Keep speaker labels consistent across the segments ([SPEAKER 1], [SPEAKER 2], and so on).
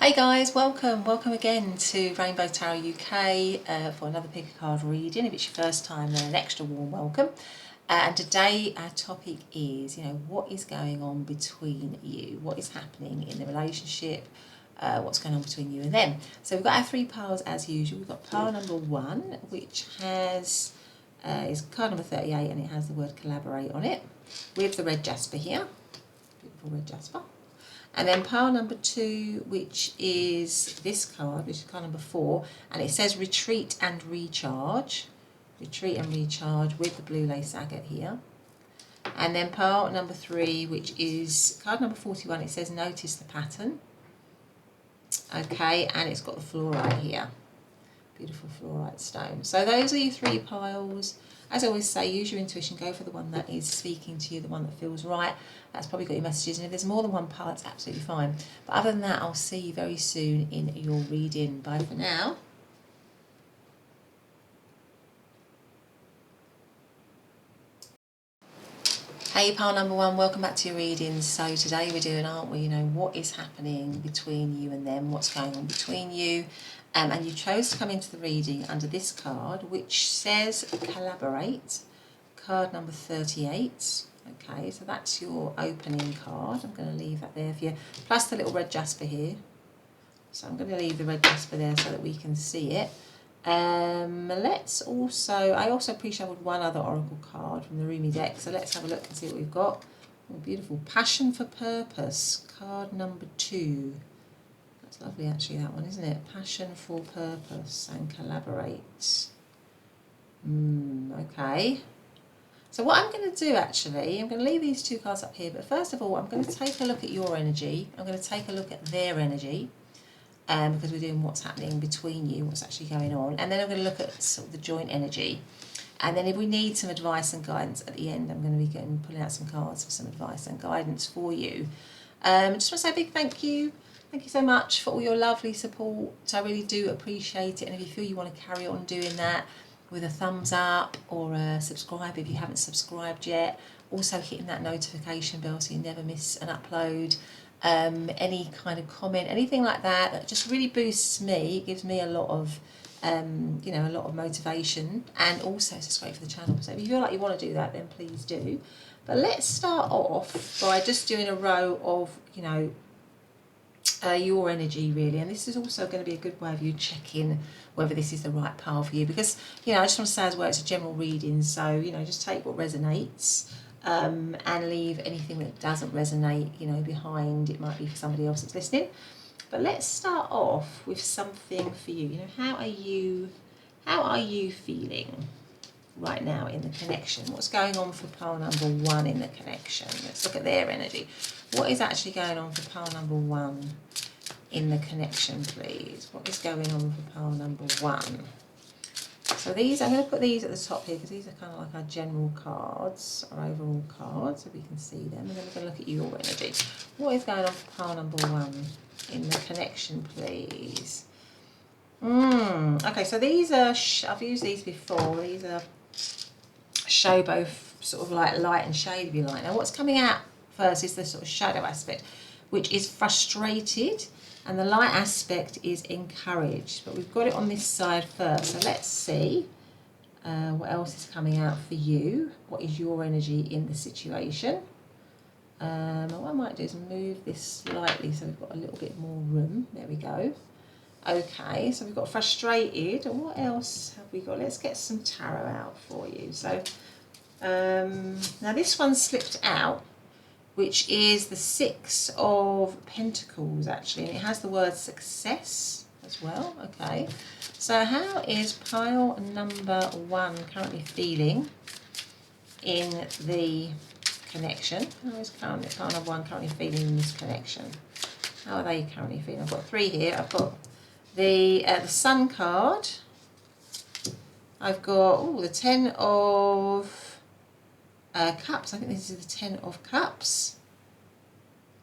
[SPEAKER 1] Hey guys, welcome again to Rainbow Tarot UK for another pick a card reading. If it's your first time, then an extra warm welcome. And today our topic is, what is going on between you? What is happening in the relationship? What's going on between you and them? So we've got our three piles as usual. We've got pile number 1, which has is card number 38, and it has the word collaborate on it, with the red Jasper here. Beautiful red Jasper. And then pile number 2, which is this card, which is card number 4, and it says retreat and recharge. Retreat and recharge with the blue lace agate here. And then pile number 3, which is card number 41, it says notice the pattern. Okay, and it's got the fluorite here. Beautiful fluorite stone. So those are your 3 piles. As I always say, use your intuition, go for the one that is speaking to you, the one that feels right. That's probably got your messages, and if there's more than one pile, it's absolutely fine. But other than that, I'll see you very soon in your reading. Bye for now. Hey, pile number 1, welcome back to your readings. So today we're doing, aren't we, what is happening between you and them, what's going on between you. And you chose to come into the reading under this card, which says collaborate, card number 38. Okay, so that's your opening card. I'm going to leave that there for you, plus the little red Jasper here. So I'm going to leave the red Jasper there so that we can see it. I also pre-shuffled one other oracle card from the Rumi deck, so let's have a look and see what we've got. Oh, beautiful. Passion for Purpose, card number 2. That's lovely actually, that one, isn't it? Passion for Purpose and collaborate. Okay. So what I'm going to do actually, I'm going to leave these 2 cards up here, but first of all, I'm going to take a look at your energy. I'm going to take a look at their energy. Because we're doing what's happening between you, what's actually going on, and then I'm going to look at sort of the joint energy, and then if we need some advice and guidance at the end, I'm going to be pulling out some cards for some advice and guidance for you. I just want to say a big thank you so much for all your lovely support. I really do appreciate it, and if you feel you want to carry on doing that with a thumbs up or a subscribe if you haven't subscribed yet, also hitting that notification bell so you never miss an upload. Any kind of comment, anything like that, that just really boosts me, gives me a lot of, a lot of motivation, and also it's just great for the channel. So if you feel like you want to do that, then please do. But let's start off by just doing a row of, your energy really, and this is also going to be a good way of you checking whether this is the right path for you, because, I just want to say as well, it's a general reading, so, just take what resonates. And leave anything that doesn't resonate, behind. It might be for somebody else that's listening. But let's start off with something for you. How are you feeling right now in the connection? What's going on for pile number 1 in the connection? Let's look at their energy. What is actually going on for pile number 1 in the connection, please? What is going on for pile number 1? So these, I'm going to put these at the top here because these are kind of like our general cards, our overall cards, so we can see them. And then we're going to look at your energy. What is going on for pile number 1 in the connection, please? Okay, so these are, I've used these before. These are show both sort of like light and shade, if you like. Now what's coming out first is the sort of shadow aspect, which is frustrated. And the light aspect is encouraged, but we've got it on this side first. So let's see what else is coming out for you. What is your energy in the situation? What I might do is move this slightly so we've got a little bit more room. There we go. Okay, so we've got frustrated. And what else have we got? Let's get some tarot out for you. So now this one slipped out, which is the 6 of Pentacles actually, and it has the word success as well. Okay, so how is pile number 1 currently feeling in the connection? How is pile number 1 currently feeling in this connection? How are they currently feeling? I've got 3 here. I've got the Sun card. I've got the 10 of Cups. I think this is the 10 of Cups.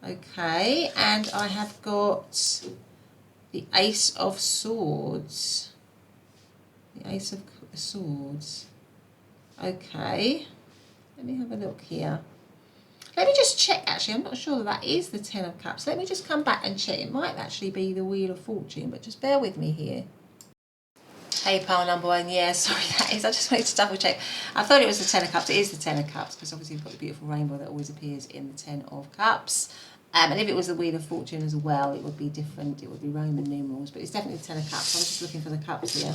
[SPEAKER 1] Okay, and I have got the Ace of Swords. The Ace of Swords. Okay, let me have a look here. Let me just check, actually. I'm not sure that that is the Ten of Cups. Let me just come back and check. It might actually be the Wheel of Fortune, but just bear with me here. Hey, pile number 1. Yeah, sorry, that is. I just wanted to double check. I thought it was the Ten of Cups. It is the Ten of Cups, because obviously we've got the beautiful rainbow that always appears in the Ten of Cups. And if it was the Wheel of Fortune as well, it would be different. It would be Roman numerals, but it's definitely the Ten of Cups. I was just looking for the cups here.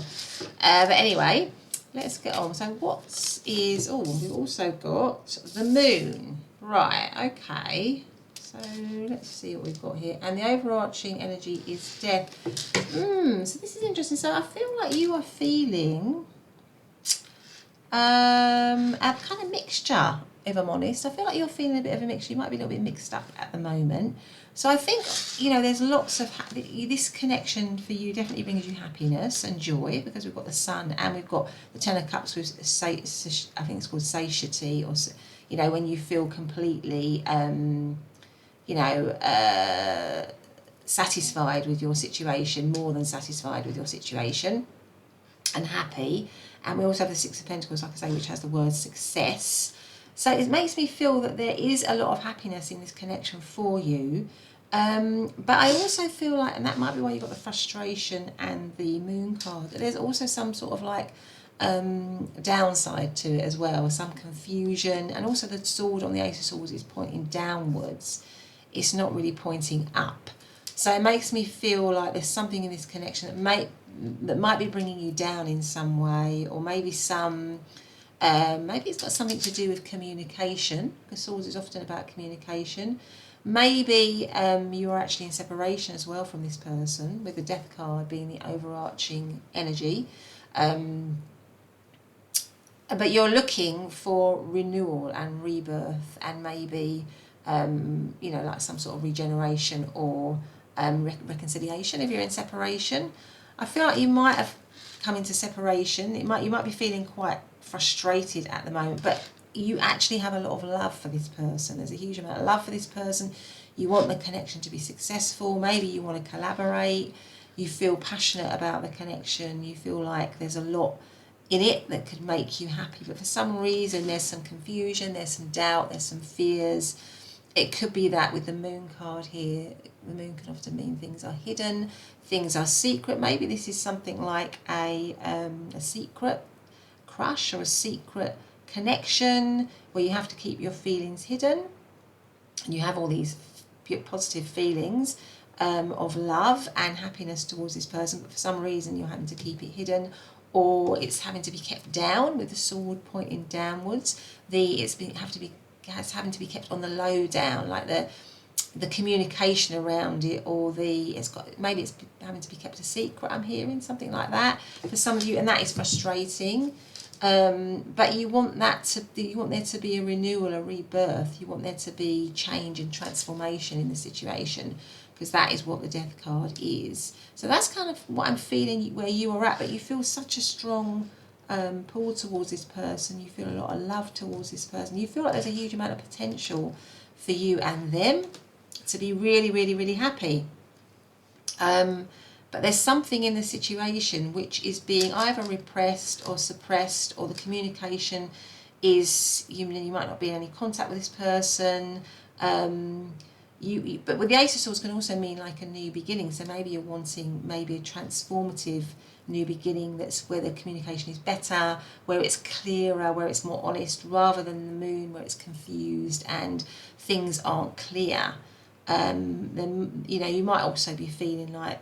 [SPEAKER 1] But anyway, let's get on. So what is... Oh, we've also got the moon. Right, okay. So let's see what we've got here. And the overarching energy is death. So this is interesting. So I feel like you are feeling a kind of mixture, if I'm honest. I feel like you're feeling a bit of a mixture. You might be a little bit mixed up at the moment. So I think, you know, there's lots of... this connection for you definitely brings you happiness and joy, because we've got the sun and we've got the Ten of Cups with, I think it's called satiety, or, you know, when you feel completely... satisfied with your situation, more than satisfied with your situation, and happy. And we also have the Six of Pentacles, like I say, which has the word success. So it makes me feel that there is a lot of happiness in this connection for you. But I also feel like, and that might be why you got the frustration and the moon card, that there's also some sort of like downside to it as well, some confusion. And also the sword on the Ace of Swords is pointing downwards. It's not really pointing up. So it makes me feel like there's something in this connection that might be bringing you down in some way, or maybe maybe it's got something to do with communication, because Swords is often about communication. Maybe you're actually in separation as well from this person, with the Death card being the overarching energy. But you're looking for renewal and rebirth, and maybe you know, like some sort of regeneration or reconciliation if you're in separation. I feel like you might have come into separation. You might be feeling quite frustrated at the moment, but you actually have a lot of love for this person. There's a huge amount of love for this person. You want the connection to be successful. Maybe you want to collaborate. You feel passionate about the connection. You feel like there's a lot in it that could make you happy, but for some reason there's some confusion, there's some doubt, there's some fears. It could be that with the moon card here, the moon can often mean things are hidden, things are secret. Maybe this is something like a secret crush or a secret connection where you have to keep your feelings hidden, and you have all these positive feelings of love and happiness towards this person, but for some reason you're having to keep it hidden, or it's having to be kept down with the sword pointing downwards. It's having to be kept on the low down, like the communication around it, or maybe it's having to be kept a secret. I'm hearing something like that for some of you, and that is frustrating. But you want there to be a renewal, a rebirth. You want there to be change and transformation in the situation, because that is what the Death card is. So that's kind of what I'm feeling where you are at. But you feel such a strong pull towards this person. You feel a lot of love towards this person. You feel like there's a huge amount of potential for you and them to be really, really, really happy. But there's something in the situation which is being either repressed or suppressed, or the communication is, you might not be in any contact with this person. But with the Ace of Swords can also mean like a new beginning. So maybe you're wanting maybe a transformative new beginning, that's where the communication is better, where it's clearer, where it's more honest, rather than the moon where it's confused and things aren't clear. Then, you know, you may also be feeling like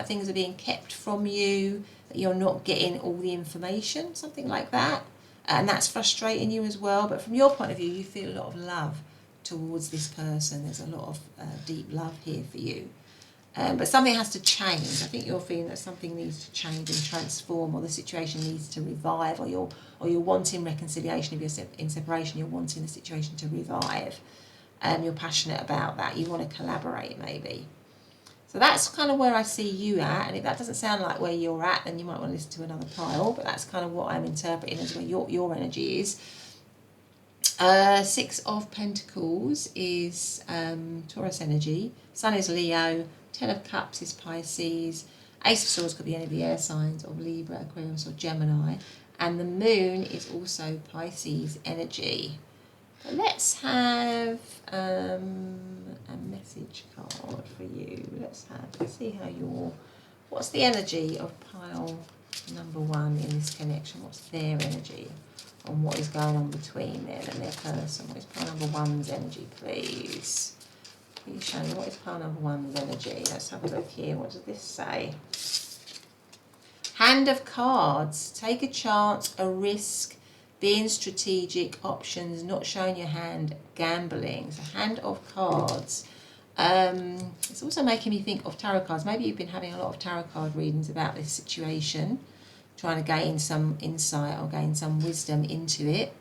[SPEAKER 1] things are being kept from you, that you're not getting all the information, something like that. And that's frustrating you as well. But from your point of view, you feel a lot of love towards this person. There's a lot of deep love here for you. But something has to change. I think you're feeling that something needs to change and transform, or the situation needs to revive, or you're wanting reconciliation. If you're in separation, you're wanting the situation to revive. You're passionate about that. You want to collaborate, maybe. So that's kind of where I see you at. And if that doesn't sound like where you're at, then you might want to listen to another pile. But that's kind of what I'm interpreting as where your energy is. Six of Pentacles is Taurus energy. Sun is Leo. Ten of Cups is Pisces. Ace of Swords could be any of the air signs of Libra, Aquarius or Gemini. And the moon is also Pisces energy. But let's have a message card for you. Let's see how what's the energy of pile number 1 in this connection? What's their energy? And what is going on between them and their person? What is pile number 1's energy, please? Please show me what is pile number 1's energy. Let's have a look here. What does this say? Hand of cards. Take a chance, a risk, being strategic, options, not showing your hand, gambling. So hand of cards. It's also making me think of tarot cards. Maybe you've been having a lot of tarot card readings about this situation, trying to gain some insight or gain some wisdom into it.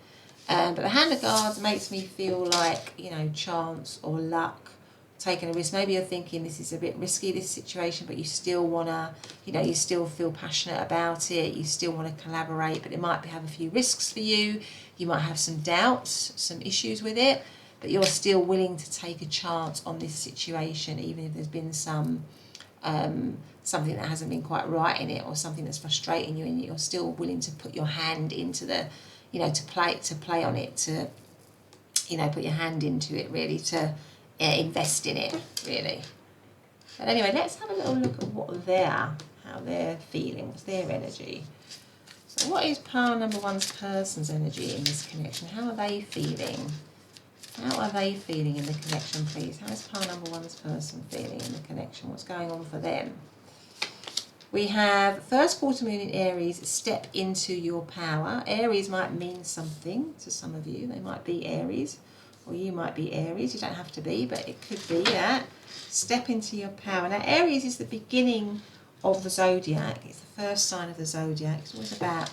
[SPEAKER 1] But the hand of cards makes me feel like, you know, chance or luck, taking a risk. Maybe you're thinking this is a bit risky, this situation, but you still want to, you know, you still feel passionate about it. You still want to collaborate, but it might have a few risks for you. You might have some doubts, some issues with it, but you're still willing to take a chance on this situation, even if there's been some something that hasn't been quite right in it, or something that's frustrating you, and you're still willing to put your hand into the, you know, to play on it, to, you know, put your hand into it, really, to invest in it, really. But anyway, let's have a little look at how they're feeling. What's their energy? So what is pile number 1's person's energy in this connection? How are they feeling? How are they feeling in the connection, please? How is pile number 1's person feeling in the connection? What's going on for them? We have first quarter moon in Aries, step into your power. Aries might mean something to some of you. They might be Aries, or you might be Aries. You don't have to be, but it could be that. Step into your power. Now, Aries is the beginning of the zodiac. It's the first sign of the zodiac. It's always about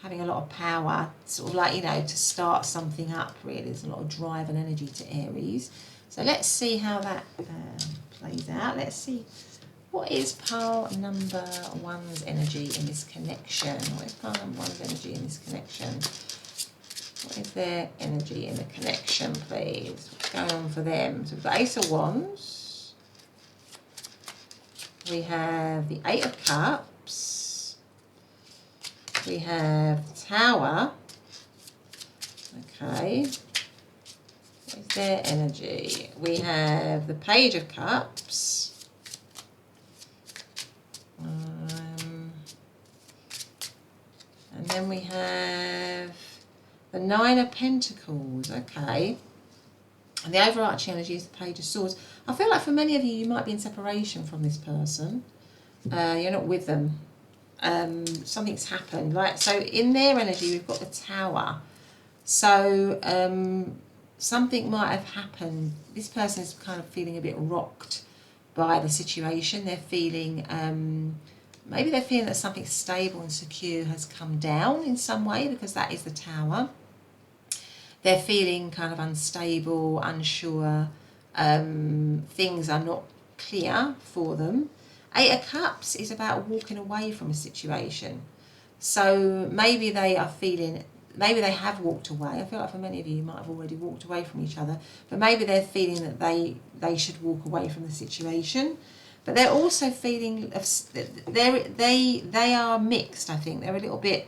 [SPEAKER 1] having a lot of power, sort of like, you know, to start something up, really. There's a lot of drive and energy to Aries. So let's see how that plays out. Let's see. What is pile number 1's energy in this connection? What is pile number 1's energy in this connection? What is their energy in the connection, please? What's going on for them? So we've got Ace of Wands. We have the 8 of Cups. We have the Tower. Okay. What is their energy? We have the Page of Cups. And then we have the 9 of Pentacles, okay. And the overarching energy is the Page of Swords. I feel like for many of you, you might be in separation from this person. You're not with them. Something's happened. Like, so in their energy, we've got the Tower. So something might have happened. This person is kind of feeling a bit rocked by the situation. They're feeling... maybe they're feeling that something stable and secure has come down in some way, because that is the Tower. They're feeling kind of unstable, unsure. Things are not clear for them. 8 of Cups is about walking away from a situation. So maybe they are feeling, maybe they have walked away. I feel like for many of you, you might have already walked away from each other. But maybe they're feeling that they should walk away from the situation. But they're also feeling, they are mixed, I think. They're a little bit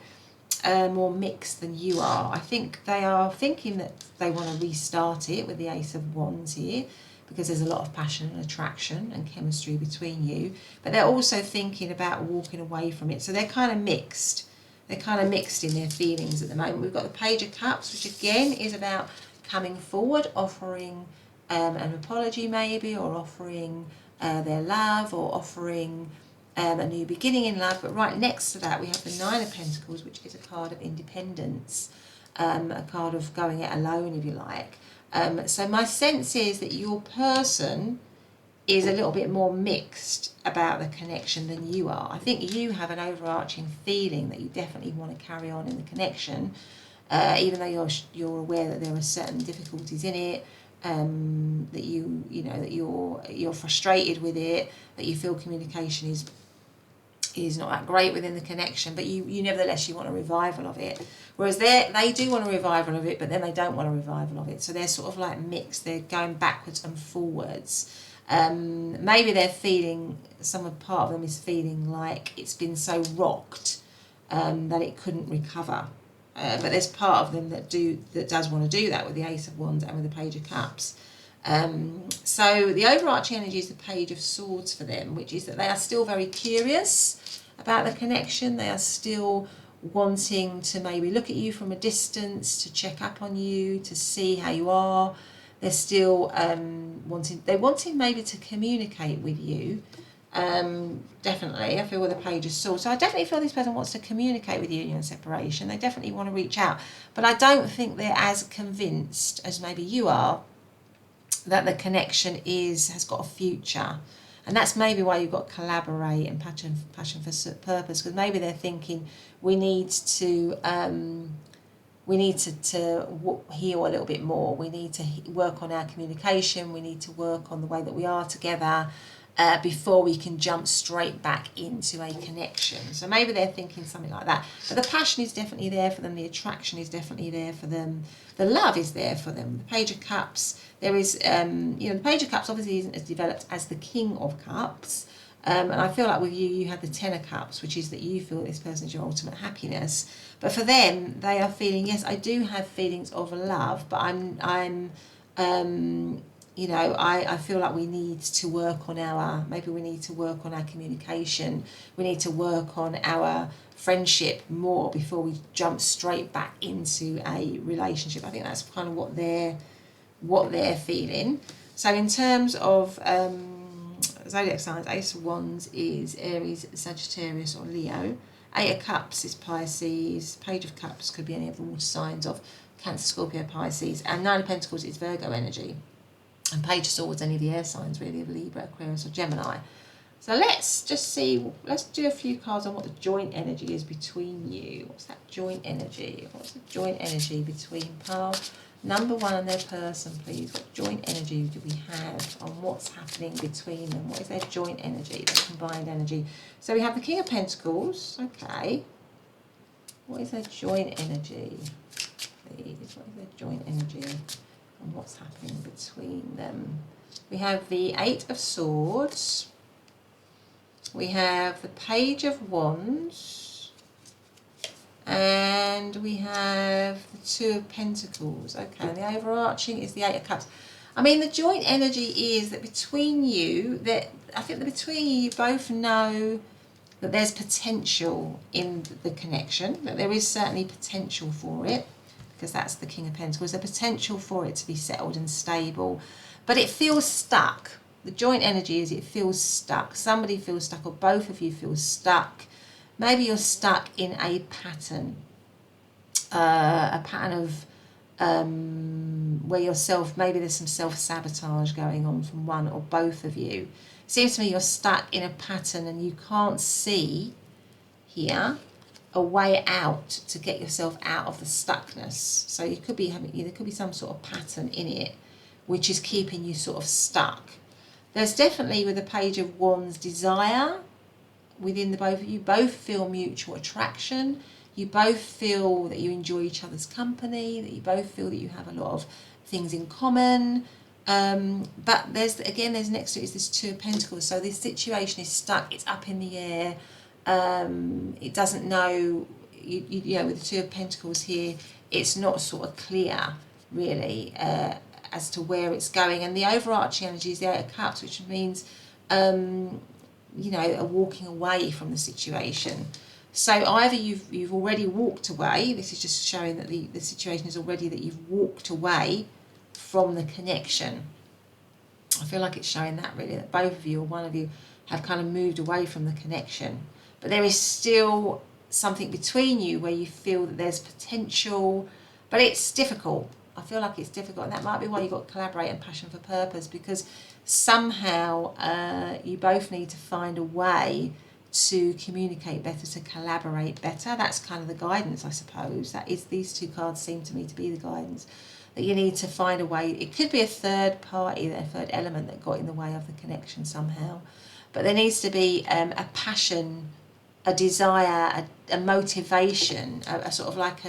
[SPEAKER 1] more mixed than you are. I think they are thinking that they want to restart it with the Ace of Wands here, because there's a lot of passion and attraction and chemistry between you. But they're also thinking about walking away from it. So they're kind of mixed. They're kind of mixed in their feelings at the moment. We've got the Page of Cups, which again is about coming forward, offering an apology maybe, or offering... their love, or offering a new beginning in love. But right next to that we have the 9 of Pentacles, which is a card of independence, a card of going it alone, if you like. So my sense is that your person is a little bit more mixed about the connection than you are. I think you have an overarching feeling that you definitely want to carry on in the connection, even though you're aware that there are certain difficulties in it. That you know that you're frustrated with it, that you feel communication is not that great within the connection, but you nevertheless you want a revival of it. Whereas they do want a revival of it, but then they don't want a revival of it. So they're sort of like mixed. They're going backwards and forwards. Maybe they're feeling, part of them is feeling like it's been so rocked that it couldn't recover. but there's part of them that does want to do that with the Ace of Wands and with the Page of Cups. So the overarching energy is the Page of Swords for them, which is that they are still very curious about the connection. They are still wanting to maybe look at you from a distance, to check up on you, to see how you are. They're still wanting maybe to communicate with you. Definitely, I feel with the Page of Swords. So I definitely feel this person wants to communicate with you in your separation. They definitely want to reach out, but I don't think they're as convinced as maybe you are that the connection has got a future. And that's maybe why you've got collaborate and passion for purpose, because maybe they're thinking we need to heal a little bit more. We need to work on our communication. We need to work on the way that we are together before we can jump straight back into a connection. So maybe they're thinking something like that. But the passion is definitely there for them. The attraction is definitely there for them. The love is there for them. The Page of Cups, there is, the Page of Cups obviously isn't as developed as the King of Cups. And I feel like with you had the Ten of Cups, which is that you feel this person is your ultimate happiness. But for them, they are feeling, yes, I do have feelings of love, but I feel like we need to work on our communication. We need to work on our friendship more before we jump straight back into a relationship. I think that's kind of what they're feeling. So in terms of zodiac signs, Ace of Wands is Aries, Sagittarius or Leo. Eight of Cups is Pisces. Page of Cups could be any of the water signs of Cancer, Scorpio, Pisces. And Nine of Pentacles is Virgo energy. And Page of Swords, any of the air signs really, of Libra, Aquarius or Gemini. So let's just see, let's do a few cards on what the joint energy is between you. What's that joint energy? What's the joint energy between pile number one and their person, please? What joint energy do we have on what's happening between them? What is their joint energy, their combined energy? So we have the King of Pentacles, okay. What is their joint energy, please? What is their joint energy and what's happening between them? We have the Eight of Swords. We have the Page of Wands. And we have the Two of Pentacles. Okay, and the overarching is the Eight of Cups. I mean, the joint energy is that between you, I think that between you both know that there's potential in the connection, that there is certainly potential for it, because that's the King of Pentacles, the potential for it to be settled and stable, but it feels stuck. The joint energy is it feels stuck. Somebody feels stuck, or both of you feel stuck. Maybe you're stuck in a pattern of where maybe there's some self-sabotage going on from one or both of you. It seems to me you're stuck in a pattern and you can't see here a way out to get yourself out of the stuckness. So you could be there could be some sort of pattern in it which is keeping you sort of stuck. There's definitely, with the Page of Wands, desire within the both of you. Both feel mutual attraction. You both feel that you enjoy each other's company, that you both feel that you have a lot of things in common. But there's next to it is this Two of Pentacles. So this situation is stuck. It's up in the air. It doesn't know, with the Two of Pentacles here, it's not sort of clear, really, as to where it's going. And the overarching energy is the Eight of Cups, which means, a walking away from the situation. So either you've already walked away. This is just showing that the situation is already that you've walked away from the connection. I feel like it's showing that, really, that both of you or one of you have kind of moved away from the connection. But there is still something between you where you feel that there's potential, but it's difficult. I feel like it's difficult, and that might be why you've got collaborate and passion for purpose, because somehow you both need to find a way to communicate better, to collaborate better. That's kind of the guidance, I suppose. These two cards seem to me to be the guidance, that you need to find a way. It could be a third party, a third element that got in the way of the connection somehow. But there needs to be a passion, a desire, a motivation, a sort of like,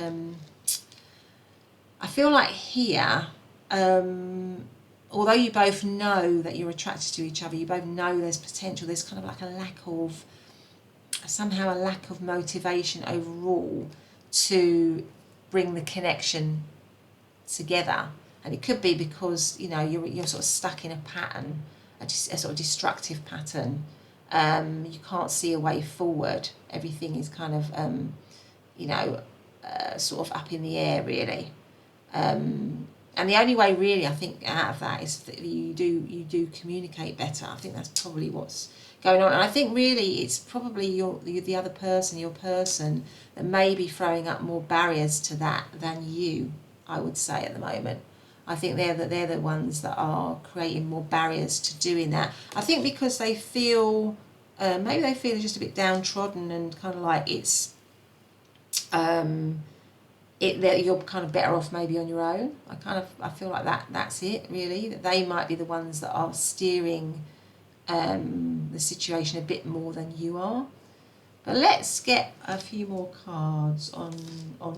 [SPEAKER 1] I feel like here, although you both know that you're attracted to each other, you both know there's potential, there's kind of like a lack of motivation overall to bring the connection together. And it could be because, you know, you're sort of stuck in a pattern, a sort of destructive pattern. You can't see a way forward. Everything is kind of, you know, sort of up in the air, really. And the only way, really, I think, out of that is that you do communicate better. I think that's probably what's going on. And I think, really, it's probably the other person, your person, that may be throwing up more barriers to that than you, I would say, at the moment. I think they're the ones that are creating more barriers to doing that. I think because they feel, maybe they feel just a bit downtrodden and kind of like it's, that you're kind of better off maybe on your own. I feel like that's it, really. That they might be the ones that are steering the situation a bit more than you are. But let's get a few more cards on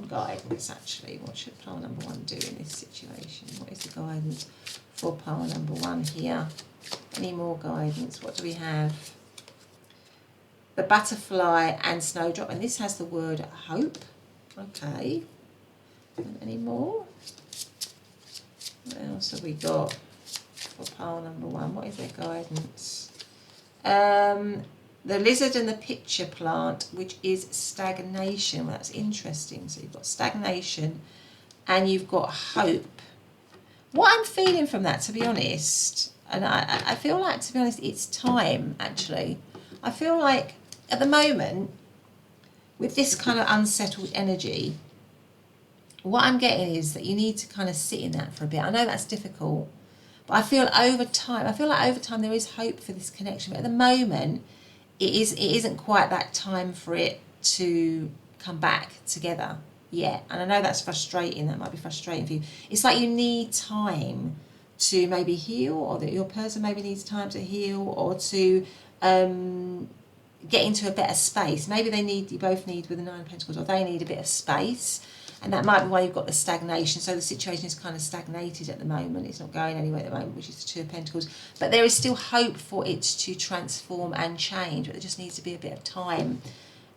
[SPEAKER 1] guidance, actually. What should pile number 1 do in this situation? What is the guidance for pile number 1 here? Any more guidance? What do we have? The butterfly and snowdrop, and this has the word hope. Okay. And any more? What else have we got for pile number 1? What is their guidance? The lizard and the pitcher plant, which is stagnation. Well, that's interesting. So you've got stagnation and you've got hope. What I'm feeling from that, to be honest, and I feel like, to be honest, it's time, actually. I feel like at the moment, with this kind of unsettled energy, what I'm getting is that you need to kind of sit in that for a bit. I know that's difficult, but I feel like over time there is hope for this connection. But at the moment, it isn't quite that time for it to come back together yet. And I know that's frustrating. That might be frustrating for you. It's like you need time to maybe heal, or that your person maybe needs time to heal, or to get into a better space. Maybe you both need, with the 9 of Pentacles, or they need a bit of space. And that might be why you've got the stagnation. So the situation is kind of stagnated at the moment. It's not going anywhere at the moment, which is the 2 of Pentacles. But there is still hope for it to transform and change. But there just needs to be a bit of time,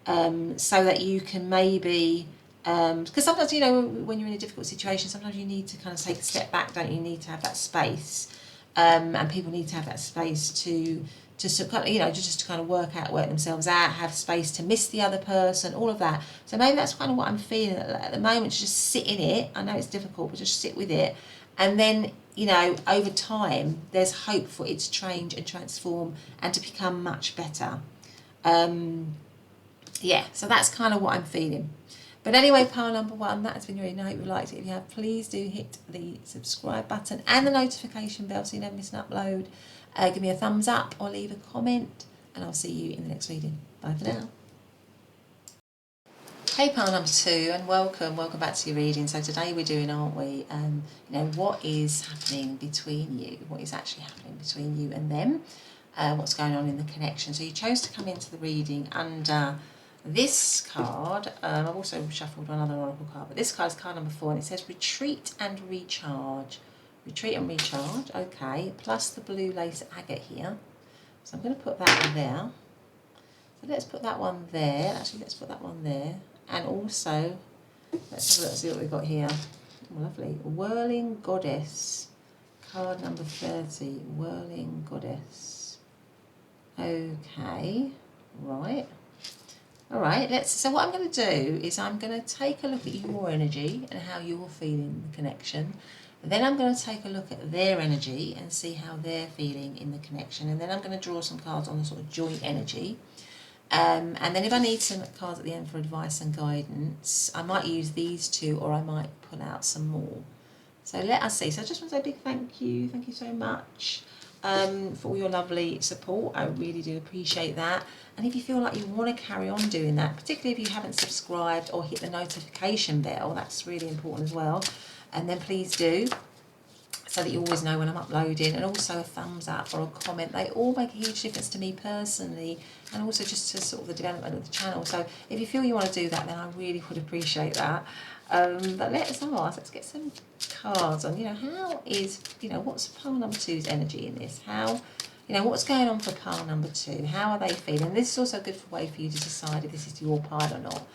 [SPEAKER 1] so that you can maybe... because sometimes, you know, when you're in a difficult situation, sometimes you need to kind of take a step back, don't you? You need to have that space. And people need to have that space to you know, just to kind of work themselves out, have space to miss the other person, all of that. So maybe that's kind of what I'm feeling at the moment. Just sit in it. I know it's difficult, but just sit with it. And then, you know, over time, there's hope for it to change and transform and to become much better. Yeah, so that's kind of what I'm feeling. But anyway, pile number 1, that has been your reading. I hope you liked it. If you have, please do hit the subscribe button and the notification bell so you never miss an upload. Give me a thumbs up or leave a comment, and I'll see you in the next reading. Bye for now. Hey, pile number 2, and welcome back to your reading. So today we're doing, aren't we, you know, what is happening between you? What is actually happening between you and them? What's going on in the connection? So you chose to come into the reading under this card. I've also shuffled one other oracle card, but this card is card number 4, and it says retreat and recharge. Retreat and recharge, okay, plus the blue lace agate here. So I'm going to put that there. So let's put that one there. Actually, let's put that one there. And also, let's have a look, see what we've got here. Oh, lovely. Whirling Goddess, card number 30. Whirling Goddess. Okay, right. All right, so what I'm going to do is I'm going to take a look at your energy and how you're feeling the connection. Then I'm going to take a look at their energy and see how they're feeling in the connection. And then I'm going to draw some cards on the sort of joint energy. And then if I need some cards at the end for advice and guidance, I might use these 2, or I might pull out some more. So let us see. So I just want to say a big thank you. Thank you so much for all your lovely support. I really do appreciate that. And if you feel like you want to carry on doing that, particularly if you haven't subscribed or hit the notification bell, that's really important as well. And then please do, so that you always know when I'm uploading. And also a thumbs up or a comment. They all make a huge difference to me personally, and also just to sort of the development of the channel. So if you feel you want to do that, then I really would appreciate that. But let's ask, let's get some cards on, you know, how is, you know, what's pile number 2's energy in this? How, you know, what's going on for pile number 2? How are they feeling? This is also a good way for you to decide if this is your pile or not.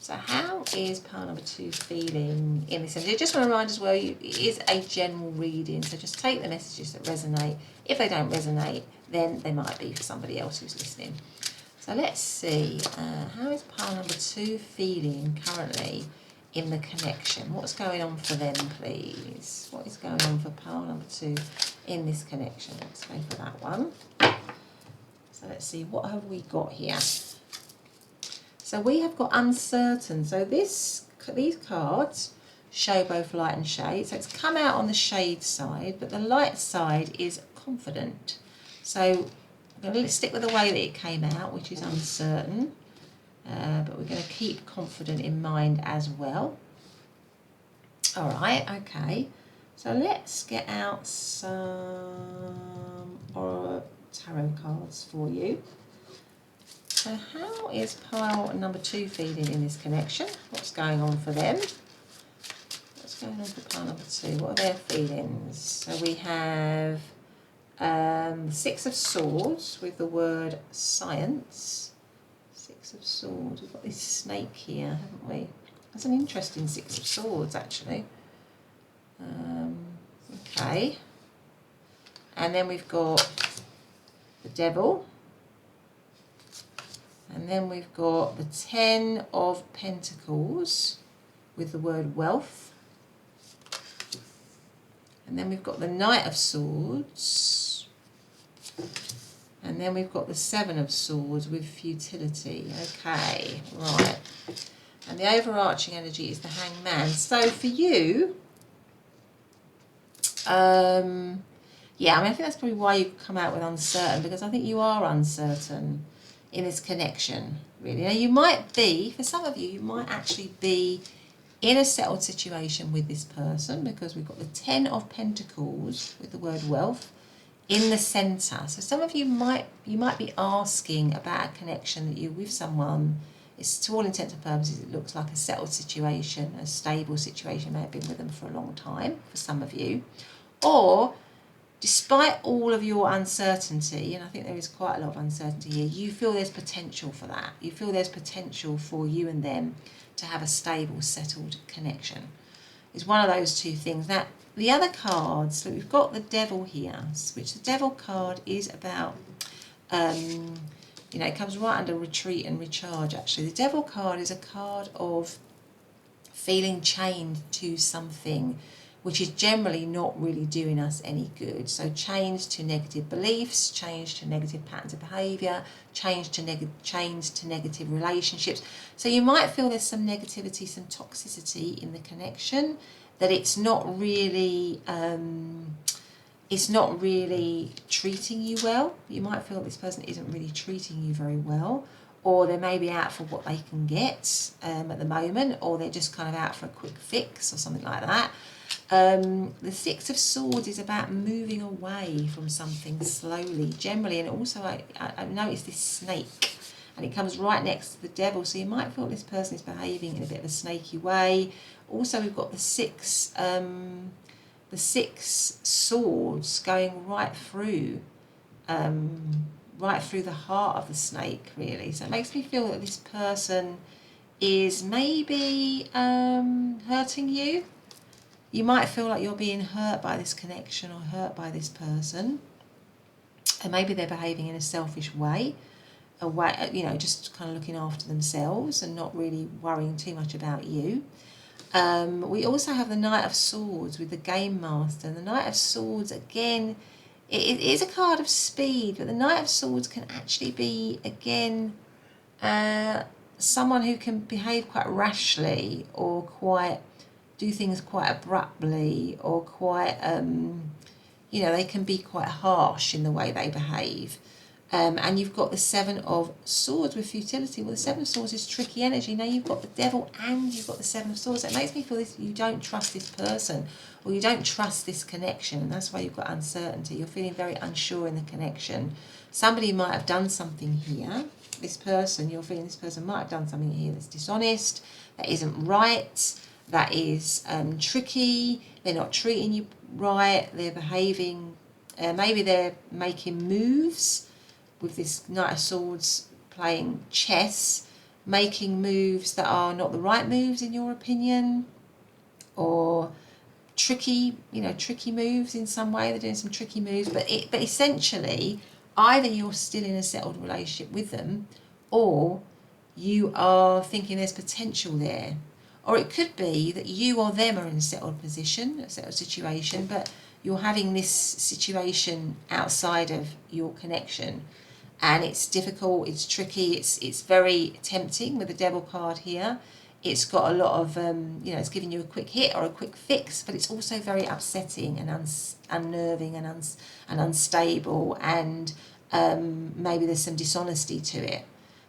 [SPEAKER 1] So how is pile number 2 feeling in this energy? I just want to remind as well, it is a general reading, so just take the messages that resonate. If they don't resonate, then they might be for somebody else who's listening. So let's see, how is pile number 2 feeling currently in the connection? What's going on for them, please? What is going on for pile number 2 in this connection? Let's go for that one. So let's see, what have we got here? So we have got uncertain. So these cards show both light and shade. So it's come out on the shade side, but the light side is confident. So I'm going to stick with the way that it came out, which is uncertain. But we're going to keep confident in mind as well. All right, okay. So let's get out some tarot cards for you. So how is pile number 2 feeling in this connection? What's going on for them? What's going on for pile number 2? What are their feelings? So we have the 6 of Swords with the word science. 6 of Swords. We've got this snake here, haven't we? That's an interesting 6 of Swords, actually. Okay. And then we've got the Devil. And then we've got the 10 of Pentacles with the word wealth. And then we've got the Knight of Swords. And then we've got the 7 of Swords with futility. Okay, right. And the overarching energy is the Hangman. So for you, yeah, I mean, I think that's probably why you come out with uncertain, because I think you are uncertain in this connection, really. Now, you might be, for some of you, you might actually be in a settled situation with this person, because we've got the 10 of Pentacles with the word wealth in the centre. So some of you might be asking about a connection that you with someone. It's, to all intents and purposes, it looks like a settled situation, a stable situation. May have been with them for a long time for some of you, or despite all of your uncertainty, and I think there is quite a lot of uncertainty here, you feel there's potential for that. You feel there's potential for you and them to have a stable, settled connection. It's one of those two things. Now, the other cards, so we've got the Devil here, which the Devil card is about, you know, it comes right under retreat and recharge, actually. The Devil card is a card of feeling chained to something which is generally not really doing us any good. So change to negative beliefs, change to negative patterns of behaviour, change to negative relationships. So you might feel there's some negativity, some toxicity in the connection, that it's not really treating you well. You might feel this person isn't really treating you very well, or they may be out for what they can get at the moment, or they're just kind of out for a quick fix or something like that. The 6 of Swords is about moving away from something slowly, generally, and also I noticed this snake, and it comes right next to the Devil, so you might feel this person is behaving in a bit of a snaky way. Also, we've got the 6 swords going right through the heart of the snake, really. So it makes me feel that this person is maybe hurting you. You might feel like you're being hurt by this connection or hurt by this person, and maybe they're behaving in a selfish way, you know, just kind of looking after themselves and not really worrying too much about you. We also have the Knight of Swords with the Game Master. And the Knight of Swords, again, it is a card of speed, but the Knight of Swords can actually be, again, someone who can behave quite rashly, or do things quite abruptly, or quite, you know, they can be quite harsh in the way they behave. And you've got the 7 of Swords with futility. Well, the 7 of Swords is tricky energy. Now you've got the Devil and you've got the 7 of Swords. It makes me feel this, you don't trust this person, or you don't trust this connection, and that's why you've got uncertainty. You're feeling very unsure in the connection. Somebody might have done something here. This person, you're feeling this person might have done something here that's dishonest, that isn't right, that is tricky. They're not treating you right. They're behaving, maybe they're making moves with this Knight of Swords, playing chess, making moves that are not the right moves in your opinion, or tricky moves in some way. They're doing some tricky moves, but essentially either you're still in a settled relationship with them, or you are thinking there's potential there. Or it could be that you or them are in a settled position, a settled situation, but you're having this situation outside of your connection, and it's difficult, it's tricky, it's very tempting with the Devil card here. It's got a lot of, it's giving you a quick hit or a quick fix, but it's also very upsetting and unnerving and unstable, and maybe there's some dishonesty to it.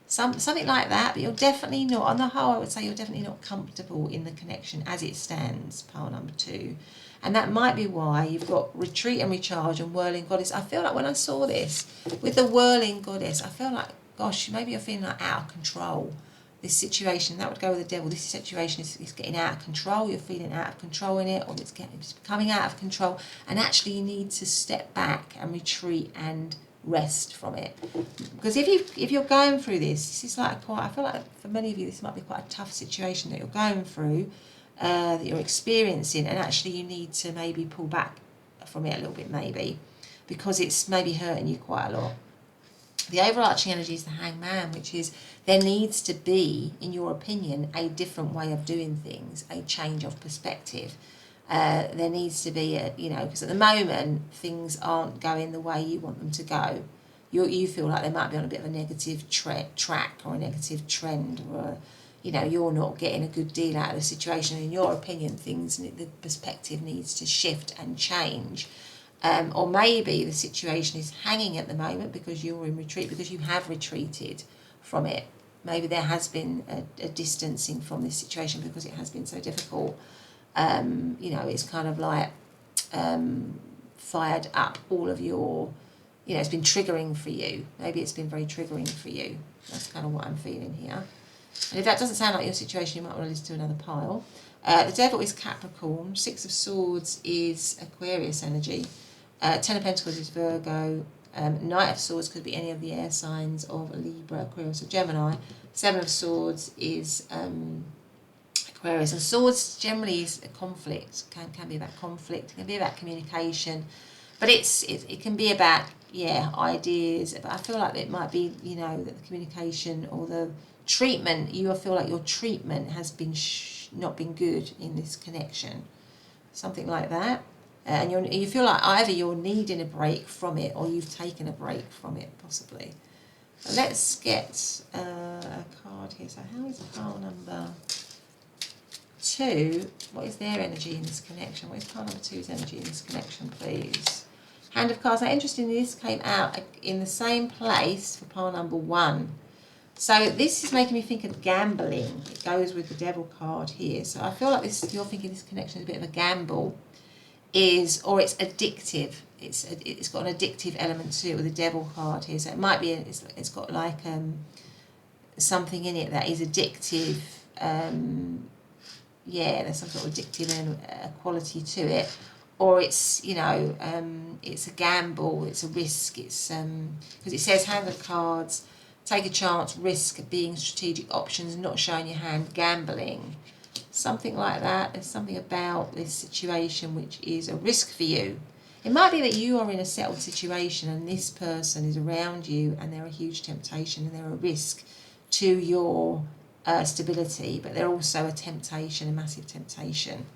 [SPEAKER 1] Something like that, but you're definitely not, on the whole, I would say you're definitely not comfortable in the connection as it stands, pile number 2. And that might be why you've got Retreat and Recharge and Whirling Goddess. I feel like when I saw this, with the Whirling Goddess, I feel like, gosh, maybe you're feeling like out of control. This situation, that would go with the Devil, this situation is getting out of control, you're feeling out of control in it, or it's becoming out of control, and actually you need to step back and retreat and rest from it. Because if you're going through this is like I feel like for many of you this might be quite a tough situation that you're going through, that you're experiencing, and actually you need to maybe pull back from it a little bit, maybe because it's maybe hurting you quite a lot. The overarching energy is the Hangman, which is there needs to be, in your opinion, a different way of doing things, a change of perspective. There needs to be because at the moment things aren't going the way you want them to go. You feel like they might be on a bit of a negative track or a negative trend, or you're not getting a good deal out of the situation. In your opinion, the perspective needs to shift and change. Or maybe the situation is hanging at the moment because you're in retreat, because you have retreated from it. Maybe there has been a distancing from this situation because it has been so difficult. It's kind of like fired up all of your, it's been triggering for you. Maybe it's been very triggering for you. That's kind of what I'm feeling here. And if that doesn't sound like your situation, you might want to listen to another pile. The Devil is Capricorn. 6 of Swords is Aquarius energy. 10 of Pentacles is Virgo. Knight of Swords could be any of the air signs of Libra, Aquarius, or Gemini. 7 of Swords is Aquarius. And Swords generally is a conflict. Can be about conflict. It can be about communication. But it can be about, ideas. But I feel like it might be, that the communication or the treatment, you feel like your treatment has been not been good in this connection. Something like that. And you feel like either you're needing a break from it or you've taken a break from it, possibly. Let's get a card here. So how is pile number 2? What is their energy in this connection? What is pile number 2's energy in this connection, please? Hand of Cards. Now, interestingly, this came out in the same place for pile number 1. So this is making me think of gambling. It goes with the Devil card here. So I feel like you're thinking this connection is a bit of a gamble. Or it's addictive. It's got an addictive element to it with the Devil card here. So it might be it's got like something in it that is addictive. There's some sort of addictive quality to it. Or it's it's a gamble. It's a risk. It's because it says Hand of Cards. Take a chance, risk, being strategic options, not showing your hand, gambling. Something like that. There's something about this situation which is a risk for you. It might be that you are in a settled situation and this person is around you and they're a huge temptation and they're a risk to your stability, but they're also a temptation, a massive temptation.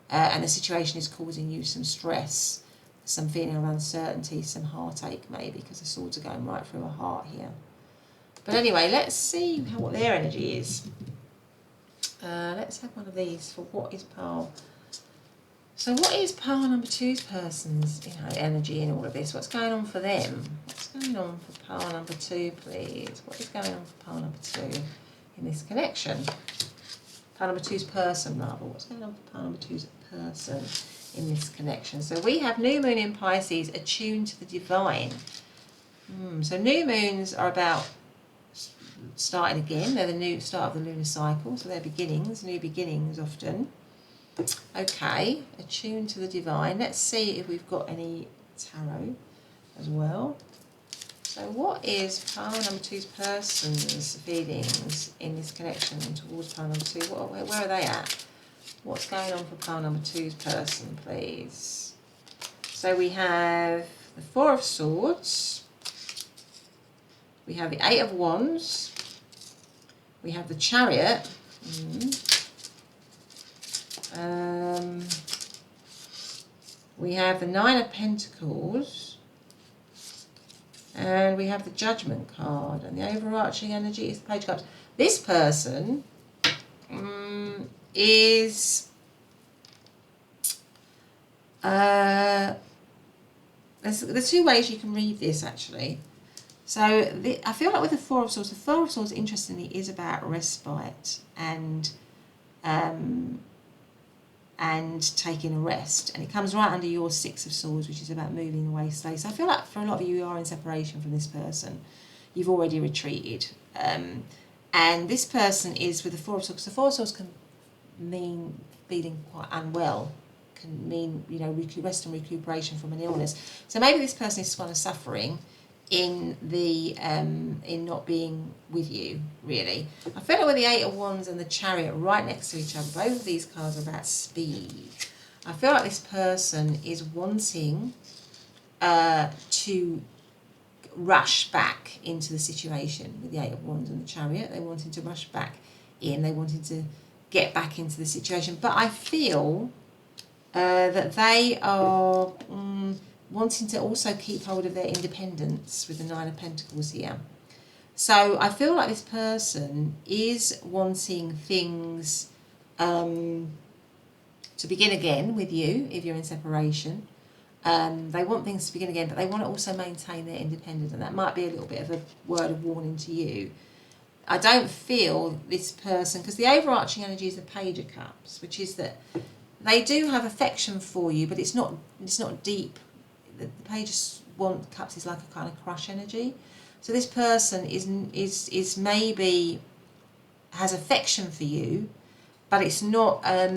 [SPEAKER 1] And the situation is causing you some stress, some feeling of uncertainty, some heartache maybe, because the swords are going right through her heart here. But anyway, let's see what their energy is. Let's have one of these for what is pile. So what is pile number 2's person's energy in all of this? What's going on for them? What's going on for pile number 2, please? What is going on for pile number 2 in this connection? Pile number 2's person, rather. What's going on for pile number 2's person in this connection? So we have new moon in Pisces, attuned to the divine. So new moons are about starting again. They're the new start of the lunar cycle, so they're beginnings, new beginnings often. Okay, attuned to the divine. Let's see if we've got any tarot as well. So what is pile number 2's person's feelings in this connection towards pile number 2? Where are they at? What's going on for pile number 2's person, please? So we have the 4 of Swords. We have the 8 of Wands. We have the Chariot. We have the 9 of Pentacles. And we have the Judgment card. And the overarching energy is the Page of Cups. This person is... there's 2 ways you can read this, actually. So I feel like with the 4 of Swords, the 4 of Swords, interestingly, is about respite and taking a rest, and it comes right under your 6 of Swords, which is about moving away slowly. So I feel like for a lot of you, you are in separation from this person. You've already retreated, and this person is with the 4 of Swords. The 4 of Swords can mean feeling quite unwell, can mean, you know, rest and recuperation from an illness. So maybe this person is kind of suffering in the in not being with you, really. I feel like with the 8 of Wands and the Chariot right next to each other, both of these cards are about speed. I feel like this person is wanting to rush back into the situation with the 8 of Wands and the Chariot. They're wanting to rush back in. They wanted to get back into the situation. But I feel that they are wanting to also keep hold of their independence with the 9 of Pentacles here. So I feel like this person is wanting things to begin again with you if you're in separation. They want things to begin again, but they want to also maintain their independence, and that might be a little bit of a word of warning to you. I don't feel this person, because the overarching energy is the Page of Cups, which is that they do have affection for you, but it's not deep. The Page of Cups is like a kind of crush energy. So this person is maybe has affection for you, but it's not, I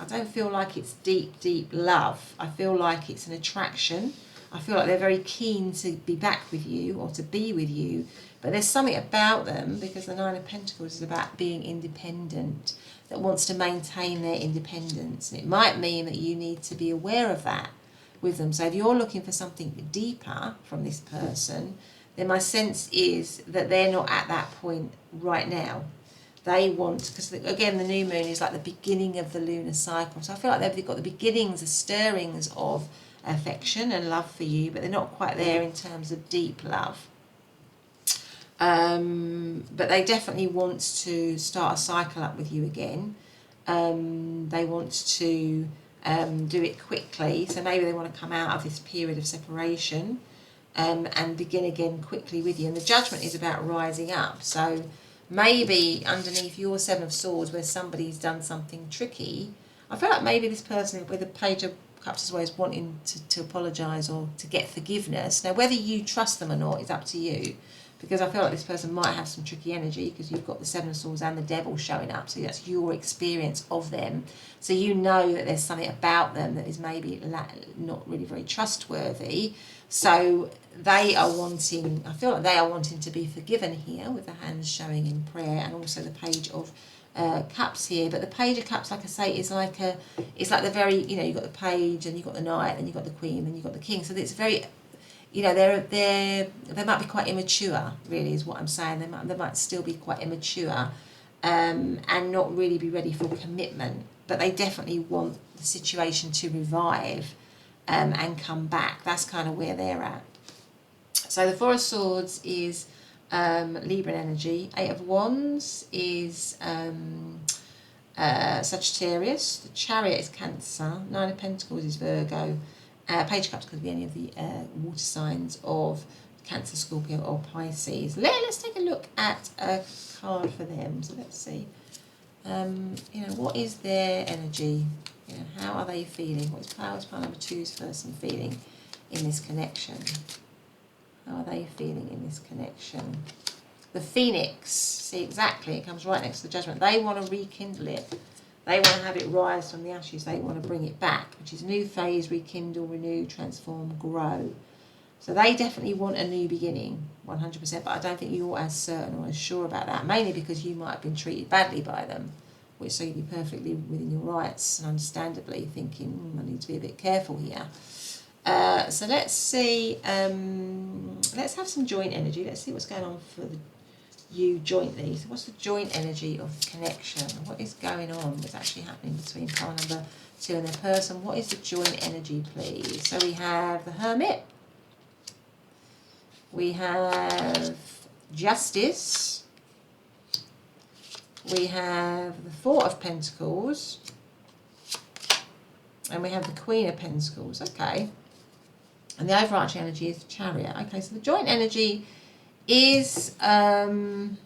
[SPEAKER 1] don't feel like it's deep love. I feel like it's an attraction. I feel like they're very keen to be back with you or to be with you, but there's something about them, because the 9 of Pentacles is about being independent, that wants to maintain their independence. And it might mean that you need to be aware of that with them. So if you're looking for something deeper from this person, then my sense is that they're not at that point right now. They want, because again, the new moon is like the beginning of the lunar cycle. So I feel like they've got the beginnings, the stirrings of affection and love for you, but they're not quite there in terms of deep love. But they definitely want to start a cycle up with you again. They want to do it quickly. So maybe they want to come out of this period of separation and begin again quickly with you. And the Judgment is about rising up. So maybe underneath your 7 of Swords, where somebody's done something tricky, I feel like maybe this person with the Page of Cups is always wanting to apologise or to get forgiveness. Now, whether you trust them or not is up to you, because I feel like this person might have some tricky energy, because you've got the 7 of Swords and the Devil showing up. So that's your experience of them. So you know that there's something about them that is maybe not really very trustworthy. So they are wanting, I feel like they are wanting to be forgiven here, with the hands showing in prayer, and also the Page of Cups here. But the Page of Cups, like I say, is like it's like the very, you know, you've got the Page and you've got the Knight and you've got the Queen and you've got the King. So it's very, you know, they might be quite immature, really, is what I'm saying. They might still be quite immature and not really be ready for commitment. But they definitely want the situation to revive and come back. That's kind of where they're at. So the 4 of Swords is Libra energy. 8 of Wands is Sagittarius. The Chariot is Cancer. 9 of Pentacles is Virgo. Page of Cups could be any of the water signs of Cancer, Scorpio or Pisces. Let's take a look at a card for them. So let's see. You know, what is their energy? You know, how are they feeling? What is pile number 2's person feeling in this connection? How are they feeling in this connection? The Phoenix, see, exactly, it comes right next to the Judgment. They want to rekindle it. They want to have it rise from the ashes. They want to bring it back, which is new phase, rekindle, renew, transform, grow. So they definitely want a new beginning, 100%, but I don't think you're as certain or as sure about that, mainly because you might have been treated badly by them, which so you'd be perfectly within your rights and understandably thinking, I need to be a bit careful here. So let's see, let's have some joint energy. Let's see what's going on for you jointly. So what's the joint energy of the connection? What is going on? What's actually happening between pile number 2 and their person? What is the joint energy, please? So we have the Hermit. We have Justice. We have the Four of Pentacles. And we have the Queen of Pentacles. Okay. And the overarching energy is the Chariot. Okay, so the joint energy is coming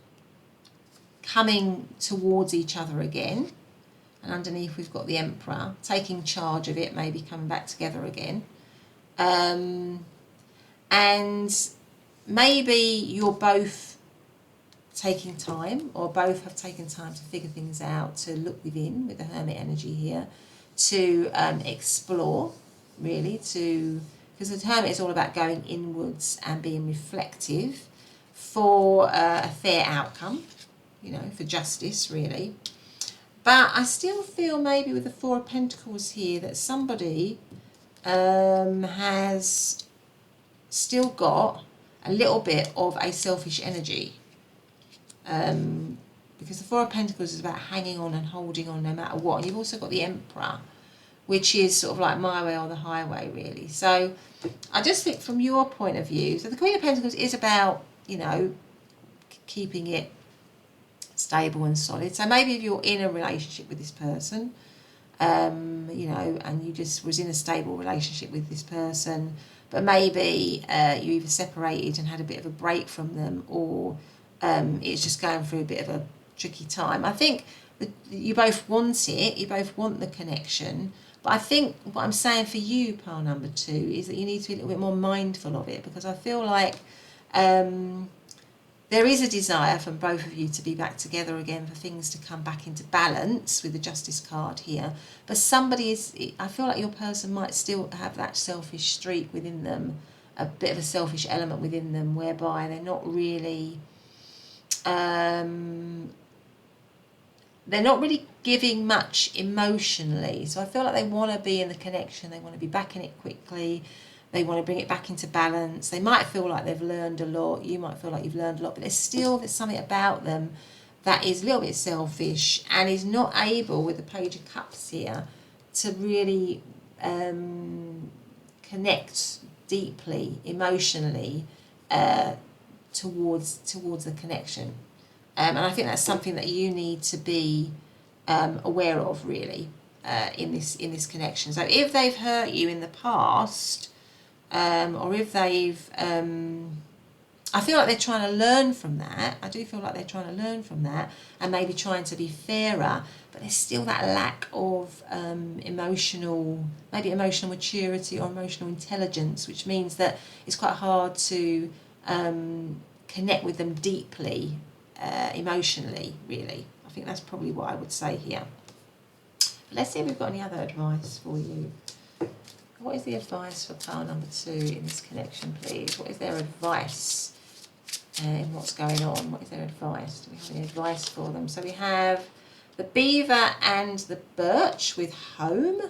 [SPEAKER 1] towards each other again. And underneath we've got the Emperor, taking charge of it, maybe coming back together again. And maybe you're both taking time, or both have taken time to figure things out, to look within with the Hermit energy here, to explore, really, because the Hermit is all about going inwards and being reflective for a fair outcome, you know, for justice, really. But I still feel maybe with the Four of Pentacles here that somebody has still got a little bit of a selfish energy. Because the Four of Pentacles is about hanging on and holding on no matter what. And you've also got the Emperor, which is sort of like my way or the highway, really. So I just think from your point of view, so the Queen of Pentacles is about, you know, keeping it stable and solid. So maybe if you're in a relationship with this person, you know, and you just was in a stable relationship with this person, but maybe you either separated and had a bit of a break from them, or it's just going through a bit of a tricky time. I think that you both want it, you both want the connection, but I think what I'm saying for you, pile number 2, is that you need to be a little bit more mindful of it, because I feel like there is a desire from both of you to be back together again, for things to come back into balance with the Justice card here. But somebody is, I feel like your person might still have that selfish streak within them, a bit of a selfish element within them, whereby they're not really, giving much emotionally. So I feel like they want to be in the connection, they want to be back in it quickly, they want to bring it back into balance. They might feel like they've learned a lot, you might feel like you've learned a lot, but there's something about them that is a little bit selfish and is not able, with the Page of Cups here, to really connect deeply, emotionally, towards the connection. And I think that's something that you need to be aware of, really, in this connection. So if they've hurt you in the past, or if they've, I feel like they're trying to learn from that. I do feel like they're trying to learn from that and maybe trying to be fairer, but there's still that lack of emotional maturity or emotional intelligence, which means that it's quite hard to connect with them deeply, emotionally, really. I think that's probably what I would say here. But let's see if we've got any other advice for you. What is the advice for pile number 2 in this connection, please? What is their advice in what's going on? What is their advice? Do we have any advice for them? So we have the Beaver and the Birch with home.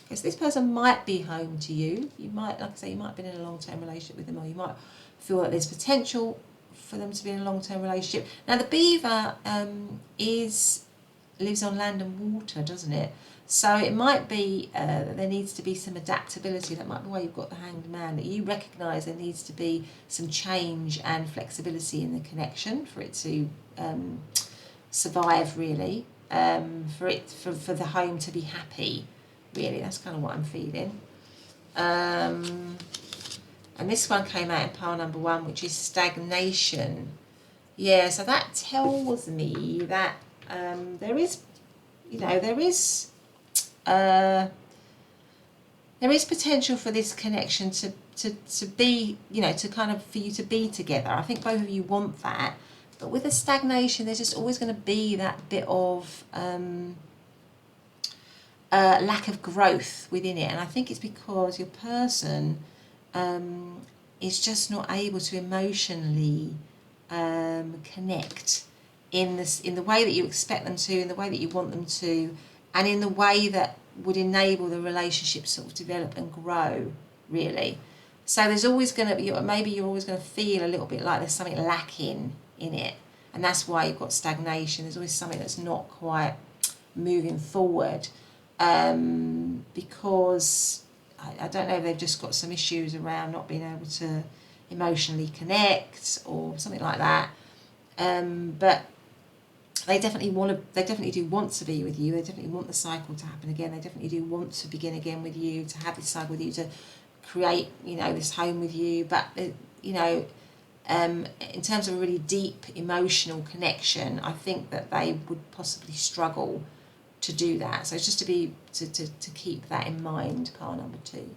[SPEAKER 1] Okay, so this person might be home to you. You might, like I say, you might have been in a long-term relationship with them, or you might feel that there's potential for them to be in a long-term relationship. Now the Beaver lives on land and water, doesn't it? So it might be that there needs to be some adaptability. That might be why you've got the Hanged Man, that you recognise there needs to be some change and flexibility in the connection for it to survive, really, for the home to be happy, really. That's kind of what I'm feeling. And this one came out in pile number 1, which is stagnation. Yeah, so that tells me that there is potential for this connection to be, to kind of, for you to be together. I think both of you want that, but with the stagnation, there's just always going to be that bit of lack of growth within it. And I think it's because your person is just not able to emotionally connect in the way that you expect them to, in the way that you want them to, and in the way that would enable the relationship sort of develop and grow, really. So there's always going to be, maybe you're always going to feel a little bit like there's something lacking in it, and that's why you've got stagnation. There's always something that's not quite moving forward, because I don't know if they've just got some issues around not being able to emotionally connect or something like that. But they definitely do want to be with you. They definitely want the cycle to happen again. They definitely do want to begin again with you, to have this cycle with you, to create, this home with you. But, in terms of a really deep emotional connection, I think that they would possibly struggle to do that. So it's just to keep that in mind, pile number 2.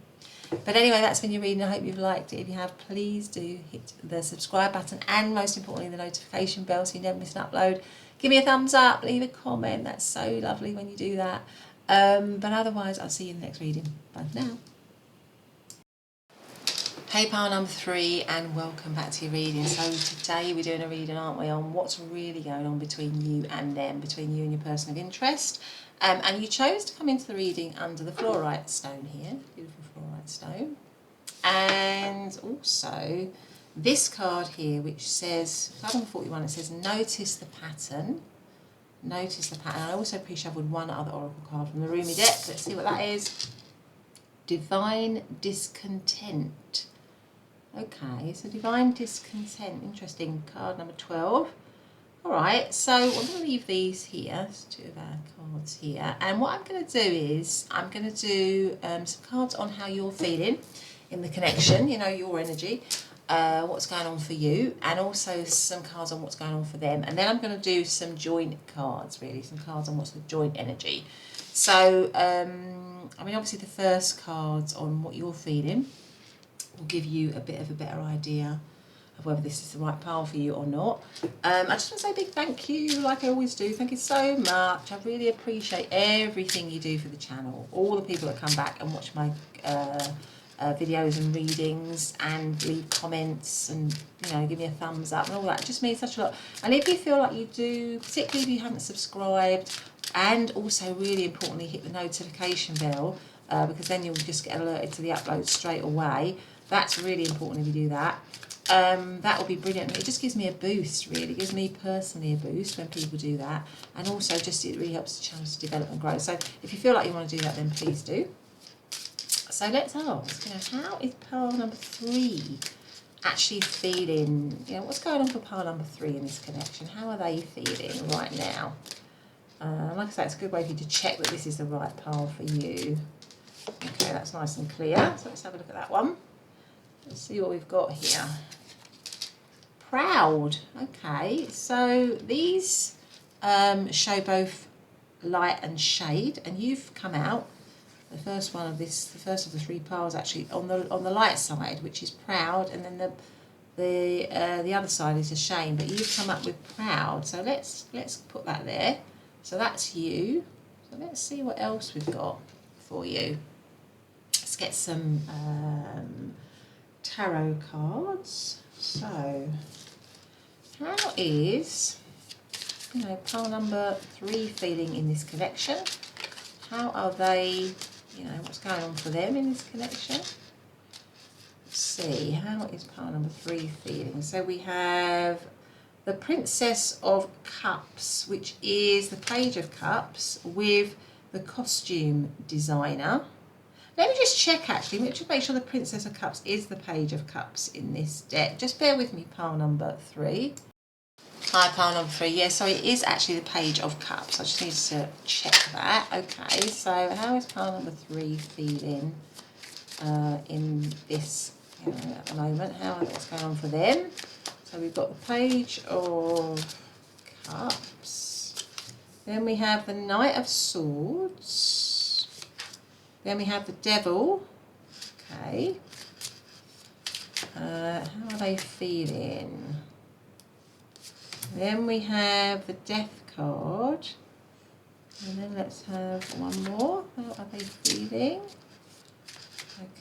[SPEAKER 1] But anyway, that's been your reading. I hope you've liked it. If you have, please do hit the subscribe button and most importantly the notification bell so you never miss an upload. Give me a thumbs up, leave a comment. That's so lovely when you do that. But otherwise, I'll see you in the next reading. Bye for now. Hey, pile number 3, and welcome back to your reading. So today we're doing a reading, aren't we, on what's really going on between you and them, between you and your person of interest. And you chose to come into the reading under the fluorite stone here, beautiful fluorite stone. And also this card here, which says, card number 41, it says, notice the pattern. Notice the pattern. I also pre-shuffled one other oracle card from the Rumi deck. Let's see what that is. Divine discontent. Okay, so divine discontent, interesting, card number 12. All right, so I'm going to leave these here. There's 2 of our cards here. And what I'm going to do is I'm going to do some cards on how you're feeling in the connection, your energy, what's going on for you, and also some cards on what's going on for them. And then I'm going to do some joint cards, really, some cards on what's the joint energy. So, obviously the first cards on what you're feeling will give you a bit of a better idea of whether this is the right pile for you or not. I just want to say a big thank you, like I always do. Thank you so much. I really appreciate everything you do for the channel. All the people that come back and watch my videos and readings and leave comments and give me a thumbs up and all that. It just means such a lot. And if you feel like you do, particularly if you haven't subscribed, and also really importantly hit the notification bell, because then you'll just get alerted to the upload straight away. That's really important if you do that. That will be brilliant. It just gives me a boost, really. It gives me personally a boost when people do that. And also just it really helps the channel to develop and grow. So if you feel like you want to do that, then please do. So let's ask, how is pile number 3 actually feeling? What's going on for pile number 3 in this connection? How are they feeling right now? Like I say, it's a good way for you to check that this is the right pile for you. Okay, that's nice and clear. So let's have a look at that one. Let's see what we've got here. Proud. Okay, so these show both light and shade, and you've come out the first of the 3 piles actually on the light side, which is proud, and then the other side is ashamed. But you've come up with proud, so let's put that there. So that's you. So let's see what else we've got for you. Let's get some tarot cards. So how is pile number 3 feeling in this connection? How are they, what's going on for them in this connection? Let's see, how is pile number 3 feeling? So we have the Princess of Cups, which is the Page of Cups with the costume designer. Let me just check actually, let me just make sure the Princess of Cups is the Page of Cups in this deck. Just bear with me, pile number 3. Hi, pile number 3. Yeah, so it is actually the Page of Cups. I just need to check that. Okay, so how is pile number 3 feeling in this at the moment? What's going on for them? So we've got the Page of Cups. Then we have the Knight of Swords. Then we have the Devil. Okay. How are they feeling? Then we have the Death card. And then let's have one more. How are they feeling?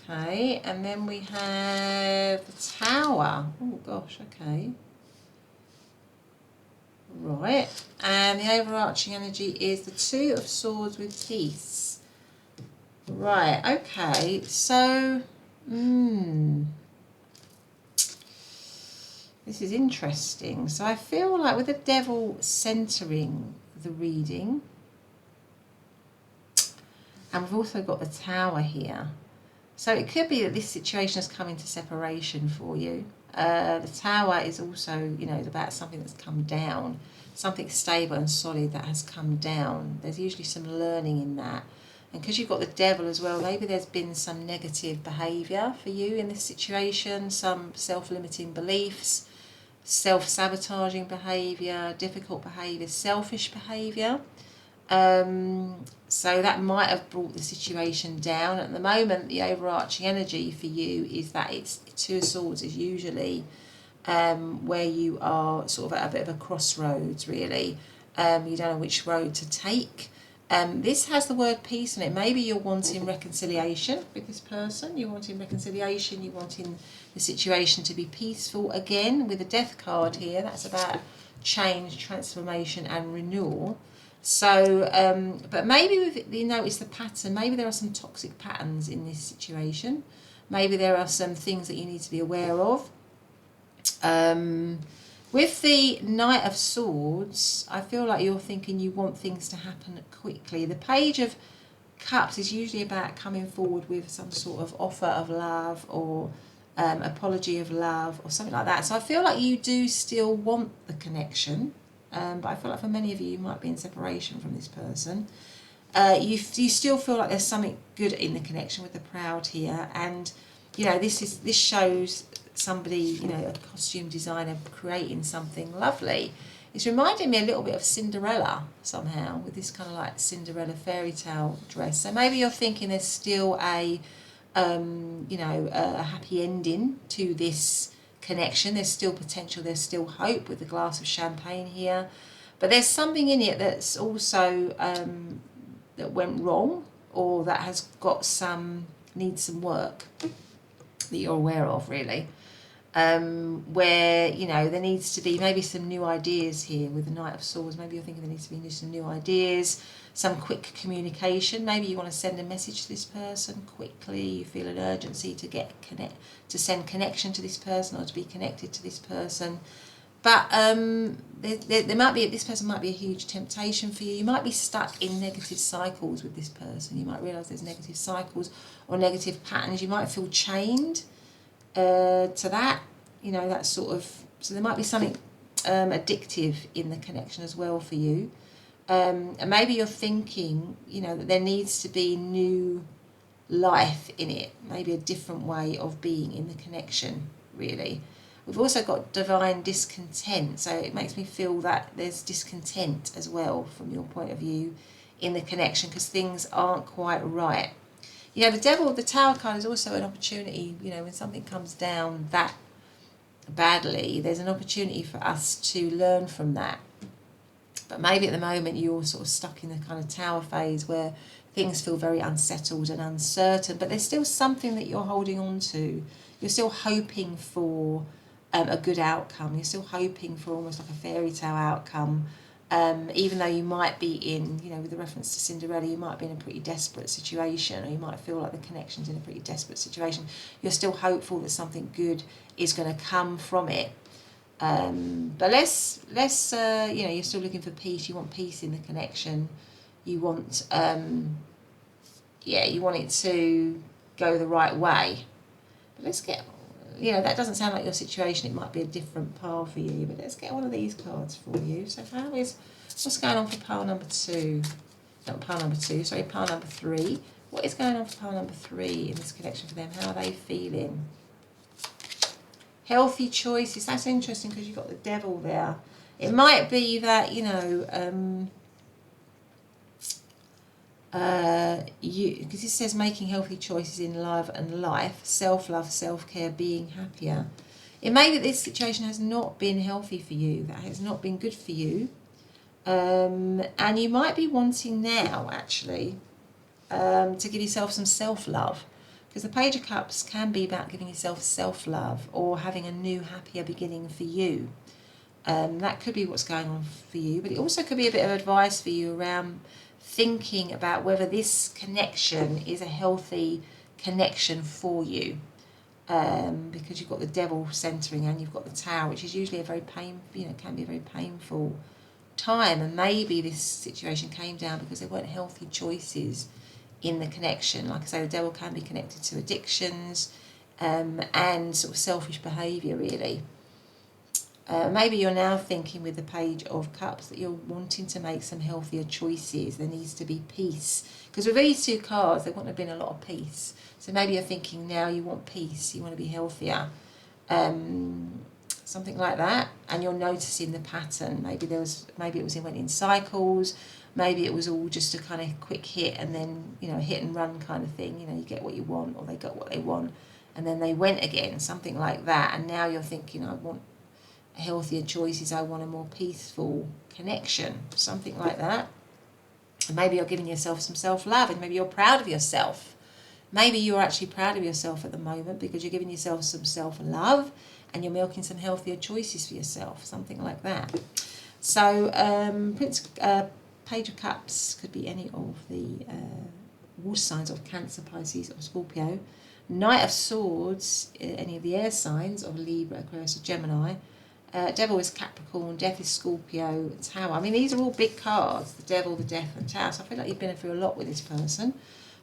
[SPEAKER 1] Okay, and then we have the Tower. Oh gosh, okay. Right, and the overarching energy is the Two of Swords with Peace. Right, okay, so, this is interesting. So I feel like with the Devil centering the reading, and we've also got the Tower here. So it could be that this situation has come into separation for you. The Tower is also, you know, about something that's come down, something stable and solid that has come down. There's usually some learning in that. And because you've got the Devil as well, maybe there's been some negative behaviour for you in this situation, some self-limiting beliefs, self-sabotaging behaviour, difficult behaviour, selfish behaviour. So that might have brought the situation down. At the moment, the overarching energy for you is that it's Two of Swords is usually where you are sort of at a bit of a crossroads, really. You don't know which road to take. This has the word peace in it. Maybe you're wanting reconciliation with this person. You're wanting reconciliation. You're wanting the situation to be peaceful again. With the Death card here, that's about change, transformation and renewal. So, but maybe you notice the pattern. Maybe there are some toxic patterns in this situation. Maybe there are some things that you need to be aware of. With the Knight of Swords, I feel like you're thinking you want things to happen quickly. The Page of Cups is usually about coming forward with some sort of offer of love or apology of love or something like that. So I feel like you do still want the connection. But I feel like for many of you, you might be in separation from this person. You still feel like there's something good in the connection with the Proud here, and you know this shows somebody, you know, a costume designer creating something lovely. It's reminding me a little bit of Cinderella somehow, with this kind of like Cinderella fairy tale dress. So maybe you're thinking there's still a you know, a happy ending to this connection. There's still potential, there's still hope with the glass of champagne here, but there's something in it that's also that went wrong, or that has got needs some work that you're aware of, really. Where, you know, there needs to be maybe some new ideas here with the Knight of Swords. Maybe you're thinking there needs to be some new ideas, some quick communication. Maybe you want to send a message to this person quickly. You feel an urgency to send connection to this person, or to be connected to this person. But there might be, this person might be a huge temptation for you. You might be stuck in negative cycles with this person. You might realise there's negative cycles or negative patterns. You might feel chained to that, you know, that sort of, so there might be something addictive in the connection as well for you. And maybe you're thinking, you know, that there needs to be new life in it, maybe a different way of being in the connection, really. We've also got divine discontent, so it makes me feel that there's discontent as well from your point of view in the connection, because things aren't quite right. You know, the Devil, the Tower card is also an opportunity, you know, when something comes down that badly, there's an opportunity for us to learn from that. But maybe at the moment you're sort of stuck in the kind of Tower phase where things feel very unsettled and uncertain, but there's still something that you're holding on to. You're still hoping for a good outcome. You're still hoping for almost like a fairy tale outcome. Even though you might be in, you know, with the reference to Cinderella, you might be in a pretty desperate situation, or you might feel like the connection's in a pretty desperate situation. You're still hopeful that something good is going to come from it. But let's you know, you're still looking for peace. You want peace in the connection. You want, yeah, you want it to go the right way. But let's get, you know, that doesn't sound like your situation. It might be a different pile for you, but let's get one of these cards for you. So what's going on for pile number 2? Not pile number 2, sorry, pile number 3. What is going on for pile number 3 in this connection for them? How are they feeling? Healthy choices. That's interesting because you've got the Devil there. It might be that, you know, because it says making healthy choices in love and life, self-love, self-care, being happier. It may be that this situation has not been healthy for you, that has not been good for you, and you might be wanting now, actually, to give yourself some self-love, Because the Page of Cups can be about giving yourself self-love or having a new, happier beginning for you. That could be what's going on for you, but it also could be a bit of advice for you around thinking about whether this connection is a healthy connection for you. Because you've got the Devil centering and you've got the Tower, which is usually a very can be a very painful time, and maybe this situation came down because there weren't healthy choices in the connection. Like I say, the Devil can be connected to addictions and sort of selfish behaviour, really. Maybe you're now thinking with the Page of Cups that you're wanting to make some healthier choices. There needs to be peace. Because with these two cards, there wouldn't have been a lot of peace. So maybe you're thinking now you want peace, you want to be healthier. Something like that. And you're noticing the pattern. Maybe it went in cycles. Maybe it was all just a kind of quick hit and then, hit and run kind of thing. You get what you want, or they got what they want. And then they went again, something like that. And now you're thinking, I want healthier choices, I want a more peaceful connection, something like that. And maybe you're giving yourself some self-love, and maybe you're proud of yourself. Maybe you're actually proud of yourself at the moment because you're giving yourself some self-love and you're making some healthier choices for yourself, something like that. So Page of Cups could be any of the water signs of Cancer, Pisces or Scorpio. Knight of Swords, any of the air signs of Libra, Aquarius or Gemini. Devil is Capricorn, Death is Scorpio, Tower. I mean, these are all big cards, the Devil, the Death and Tower. So I feel like you've been through a lot with this person.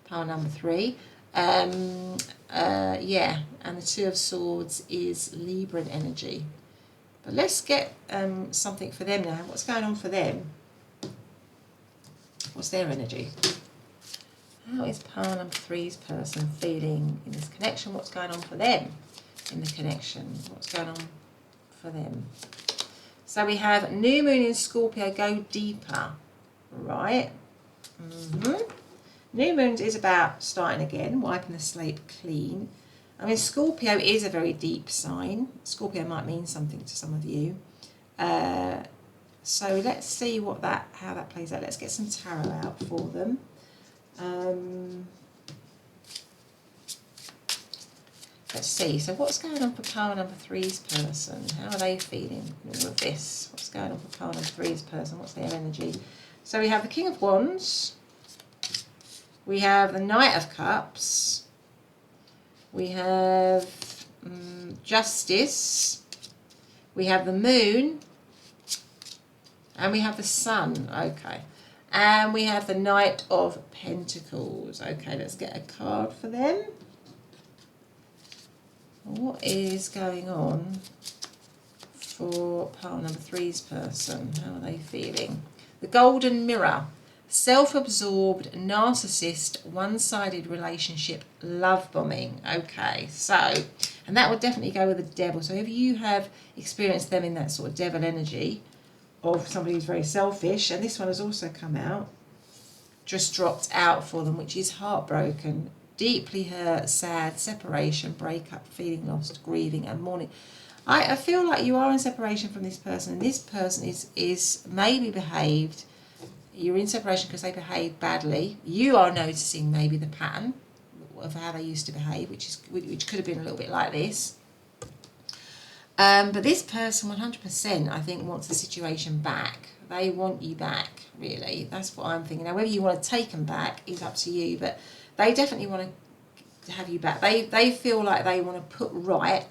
[SPEAKER 1] Power number 3. And the Two of Swords is Libra energy. But let's get something for them now. What's going on for them? What's their energy? How is Power number 3's person feeling in this connection? What's going on for them in the connection? What's going on for them? So we have New Moon in Scorpio, go deeper, right? New Moon is about starting again, wiping the slate clean. I mean, Scorpio is a very deep sign. Scorpio might mean something to some of you. So let's see how that plays out. Let's get some tarot out for them. Let's see. So what's going on for Power number 3's person? How are they feeling with all of this? What's going on for Power number 3's person? What's their energy? So we have the King of Wands. We have the Knight of Cups. We have Justice. We have the Moon. And we have the Sun. Okay. And we have the Knight of Pentacles. Okay, let's get a card for them. What is going on for Power number 3's person? How are they feeling? The Golden Mirror. Self-absorbed, narcissist, one-sided relationship, love bombing. Okay, so, and that would definitely go with the Devil. So if you have experienced them in that sort of devil energy of somebody who's very selfish, and this one has also come out, just dropped out for them, which is heartbroken, deeply hurt, sad, separation, breakup, feeling lost, grieving and mourning. I feel like you are in separation from this person, and this person is maybe behaved. You're in separation because they behaved badly. You are noticing maybe the pattern of how they used to behave, which could have been a little bit like this. But this person 100% I think wants the situation back. They want you back, really. That's what I'm thinking. Now whether you want to take them back is up to you, but they definitely want to have you back. They feel like they want to put right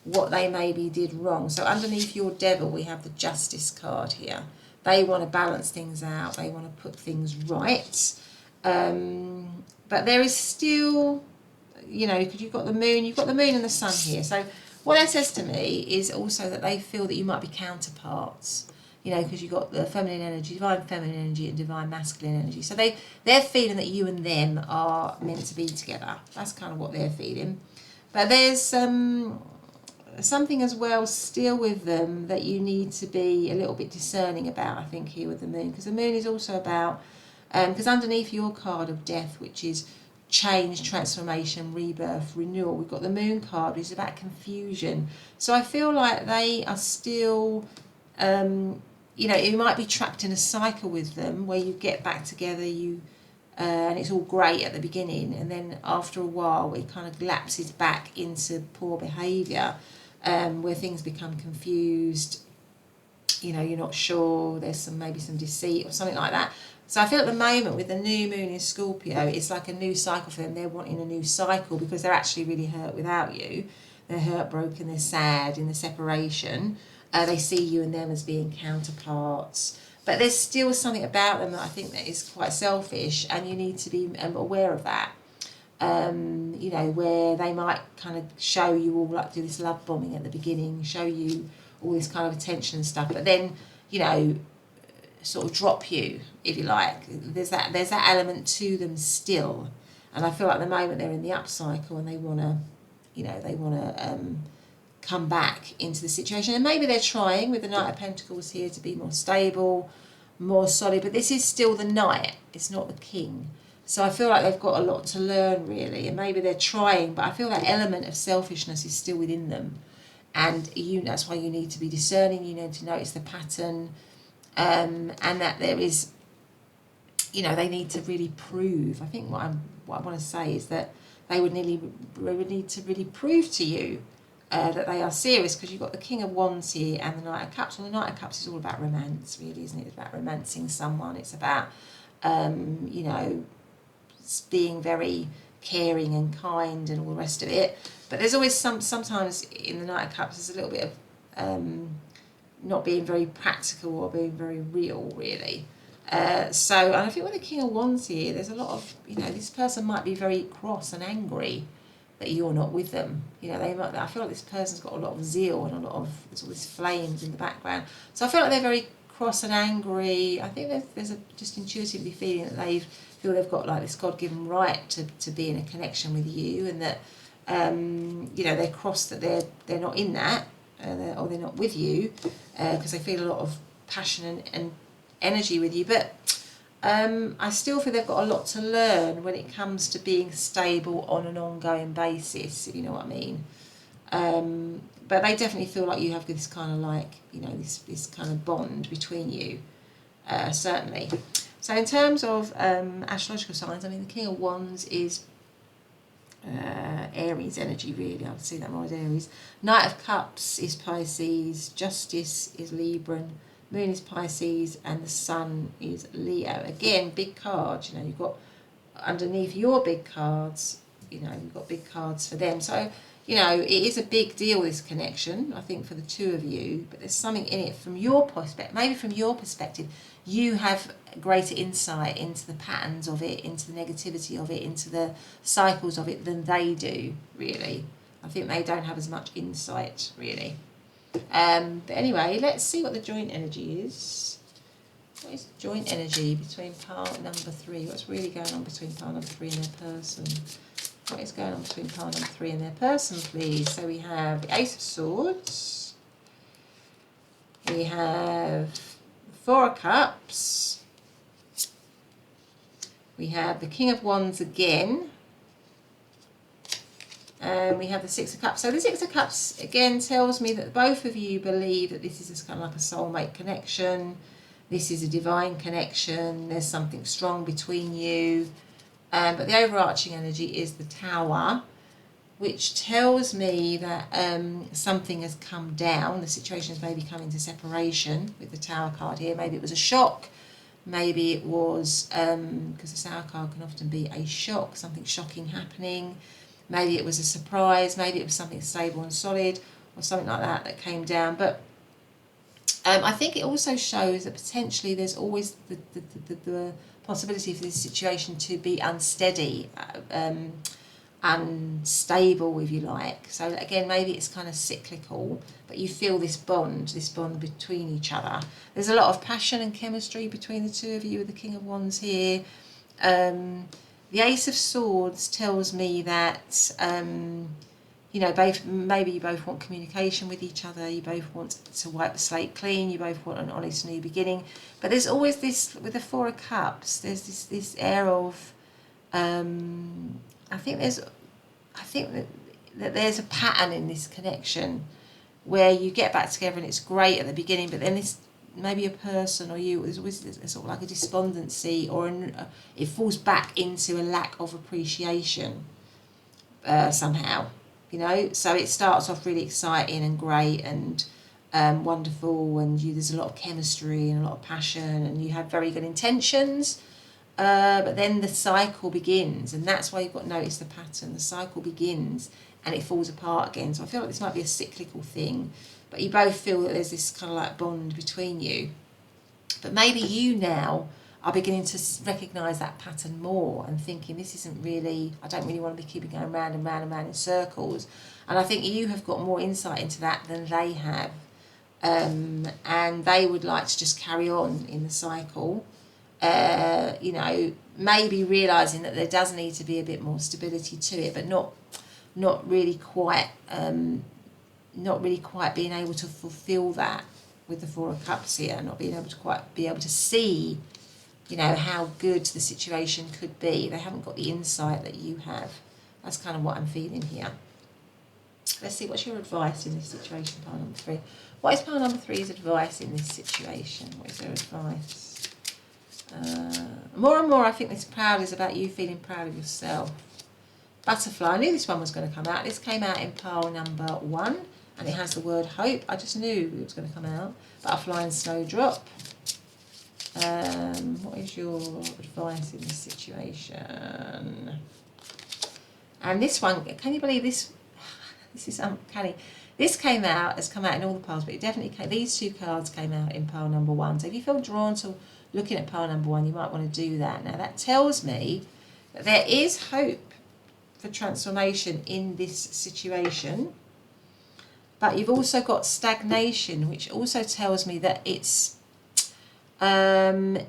[SPEAKER 1] what they maybe did wrong. So underneath your Devil we have the Justice card here. They want to balance things out. They want to put things right. But there is still, because you've got the Moon and the Sun here. So what that says to me is also that they feel that you might be counterparts, because you've got the feminine energy, divine feminine energy and divine masculine energy. So they're feeling that you and them are meant to be together. That's kind of what they're feeling. But there's something as well still with them that you need to be a little bit discerning about, I think, here with the Moon. Because the Moon is also about, because underneath your card of Death, which is change, transformation, rebirth, renewal, we've got the Moon card, which is about confusion. So I feel like they are still, you might be trapped in a cycle with them where you get back together, you and it's all great at the beginning, and then after a while it kind of lapses back into poor behaviour, where things become confused. You know, you're not sure, there's maybe some deceit or something like that. So I feel at the moment with the new moon in Scorpio, it's like a new cycle for them. They're wanting a new cycle because they're actually really hurt without you. They're heartbroken, they're sad in the separation. They see you and them as being counterparts. But there's still something about them that I think that is quite selfish, and you need to be aware of that. You know, where they might kind of show you all, like do this love bombing at the beginning, show you all this kind of attention and stuff, but then, you know, sort of drop you, if you like. There's that element to them still, and I feel like at the moment they're in the up cycle and they want to, you know, come back into the situation, and maybe they're trying with the Knight of Pentacles here to be more stable, more solid, but this is still the Knight, it's not the King. So I feel like they've got a lot to learn really, and maybe they're trying, but I feel that element of selfishness is still within them, and that's why you need to be discerning. You need to notice the pattern, and that there is, you know, they need to really prove. I think what I want to say is that they would need to really prove to you that they are serious, because you've got the King of Wands here and the Knight of Cups. Well, the Knight of Cups is all about romance, really, isn't it? It's about romancing someone. It's about, you know, being very caring and kind and all the rest of it. But there's always sometimes in the Knight of Cups there's a little bit of not being very practical or being very real, really. So, and I think with the King of Wands here, there's a lot of, you know, this person might be very cross and angry that you're not with them. You know, I feel like this person's got a lot of zeal and there's all these flames in the background. So I feel like they're very cross and angry. I think there's a just intuitively feeling that they've got like this God-given right to be in a connection with you, and that you know, they're cross that they're not in that, or they're not with you, because they feel a lot of passion and energy with you. But I still feel they've got a lot to learn when it comes to being stable on an ongoing basis, if you know what I mean. But they definitely feel like you have this kind of like, you know, this kind of bond between you, certainly. So in terms of astrological signs, I mean, the King of Wands is Aries energy, really. I would see that more as Aries. Knight of Cups is Pisces. Justice is Libran. Moon is Pisces, and the Sun is Leo. Again, big cards. You know, you've got underneath your big cards, you know, you've got big cards for them. So, you know, it is a big deal, this connection, I think, for the two of you. But there's something in it from your perspective. Maybe from your perspective, you have greater insight into the patterns of it, into the negativity of it, into the cycles of it than they do, really. I think they don't have as much insight, really. But anyway, let's see what the joint energy is. What is joint energy between part number 3? What's really going on between part number 3 and their person? What is going on between part number 3 and their person, please? So we have the Ace of Swords. We have 4 of Cups. We have the King of Wands again. And we have the 6 of Cups. So the 6 of Cups again tells me that both of you believe that this is just kind of like a soulmate connection. This is a divine connection. There's something strong between you. But the overarching energy is the Tower, which tells me that something has come down. The situation is maybe coming to separation with the Tower card here. Maybe it was a shock. Maybe it was, because the Tower card can often be a shock, something shocking happening. Maybe it was a surprise. Maybe it was something stable and solid, or something like that came down. But I think it also shows that potentially there's always the possibility for this situation to be unsteady, unstable, if you like. So again, maybe it's kind of cyclical, but you feel this bond between each other. There's a lot of passion and chemistry between the two of you with the King of Wands here. The Ace of Swords tells me that, you know, maybe you both want communication with each other, you both want to wipe the slate clean, you both want an honest new beginning. But there's always this, with the 4 of Cups, there's this air of, I think that there's a pattern in this connection where you get back together and it's great at the beginning, but then maybe a person or you, there's always sort of like a despondency, or it falls back into a lack of appreciation somehow, you know. So it starts off really exciting and great and wonderful, and there's a lot of chemistry and a lot of passion, and you have very good intentions, but then the cycle begins, and that's why you've got to notice the pattern. The cycle begins and it falls apart again. So I feel like this might be a cyclical thing, but you both feel that there's this kind of like bond between you. But maybe you now are beginning to recognise that pattern more and thinking, this isn't really, I don't really want to be keeping going round and round and round in circles. And I think you have got more insight into that than they have. And they would like to just carry on in the cycle, you know, maybe realising that there does need to be a bit more stability to it, but not really quite being able to fulfil that with the Four of Cups here, not being able to quite be able to see, you know, how good the situation could be. They haven't got the insight that you have. That's kind of what I'm feeling here. Let's see, what's your advice in this situation, pile number 3? What is pile number 3's advice in this situation? What is their advice? More and more, I think this proud is about you feeling proud of yourself. Butterfly. I knew this one was going to come out. This came out in pile number 1, and it has the word hope. I just knew it was going to come out. Butterfly and snowdrop. What is your advice in this situation? And this one, can you believe this? This is uncanny. This has come out in all the piles, but it definitely came, these 2 cards came out in pile number 1. So if you feel drawn to looking at pile number 1, you might want to do that. Now that tells me that there is hope for transformation in this situation, but you've also got stagnation, which also tells me that it's a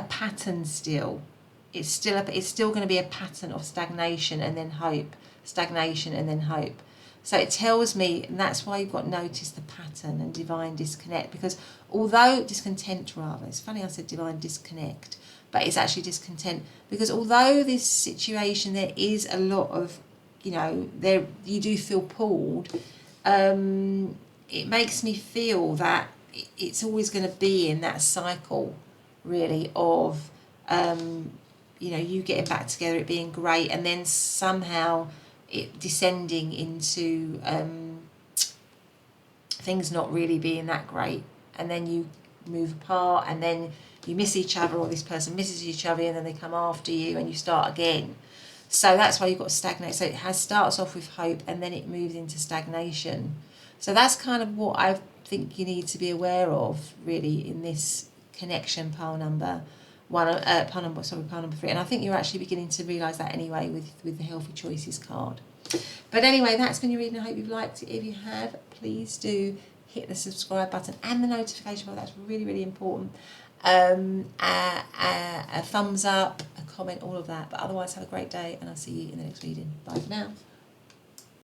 [SPEAKER 1] pattern still. It's still going to be a pattern of stagnation and then hope, stagnation and then hope. So it tells me, and that's why you've got to notice the pattern and divine disconnect, because although discontent rather, it's funny I said divine disconnect, but it's actually discontent, because although this situation, there is a lot of, you know, there you do feel pulled, it makes me feel that it's always going to be in that cycle, really, of, you know, you getting back together, it being great, and then somehow it descending into things not really being that great, and then you move apart, and then you miss each other, or this person misses each other, and then they come after you and you start again. So that's why you've got to stagnate. So it starts off with hope and then it moves into stagnation. So that's kind of what I think you need to be aware of, really, in this connection, pile number 3. And I think you're actually beginning to realise that anyway with the Healthy Choices card. But anyway, that's been your reading. I hope you've liked it. If you have, please do hit the subscribe button and the notification bell. That's really, really important. A thumbs up, a comment, all of that. But otherwise, have a great day, and I'll see you in the next reading. Bye for now.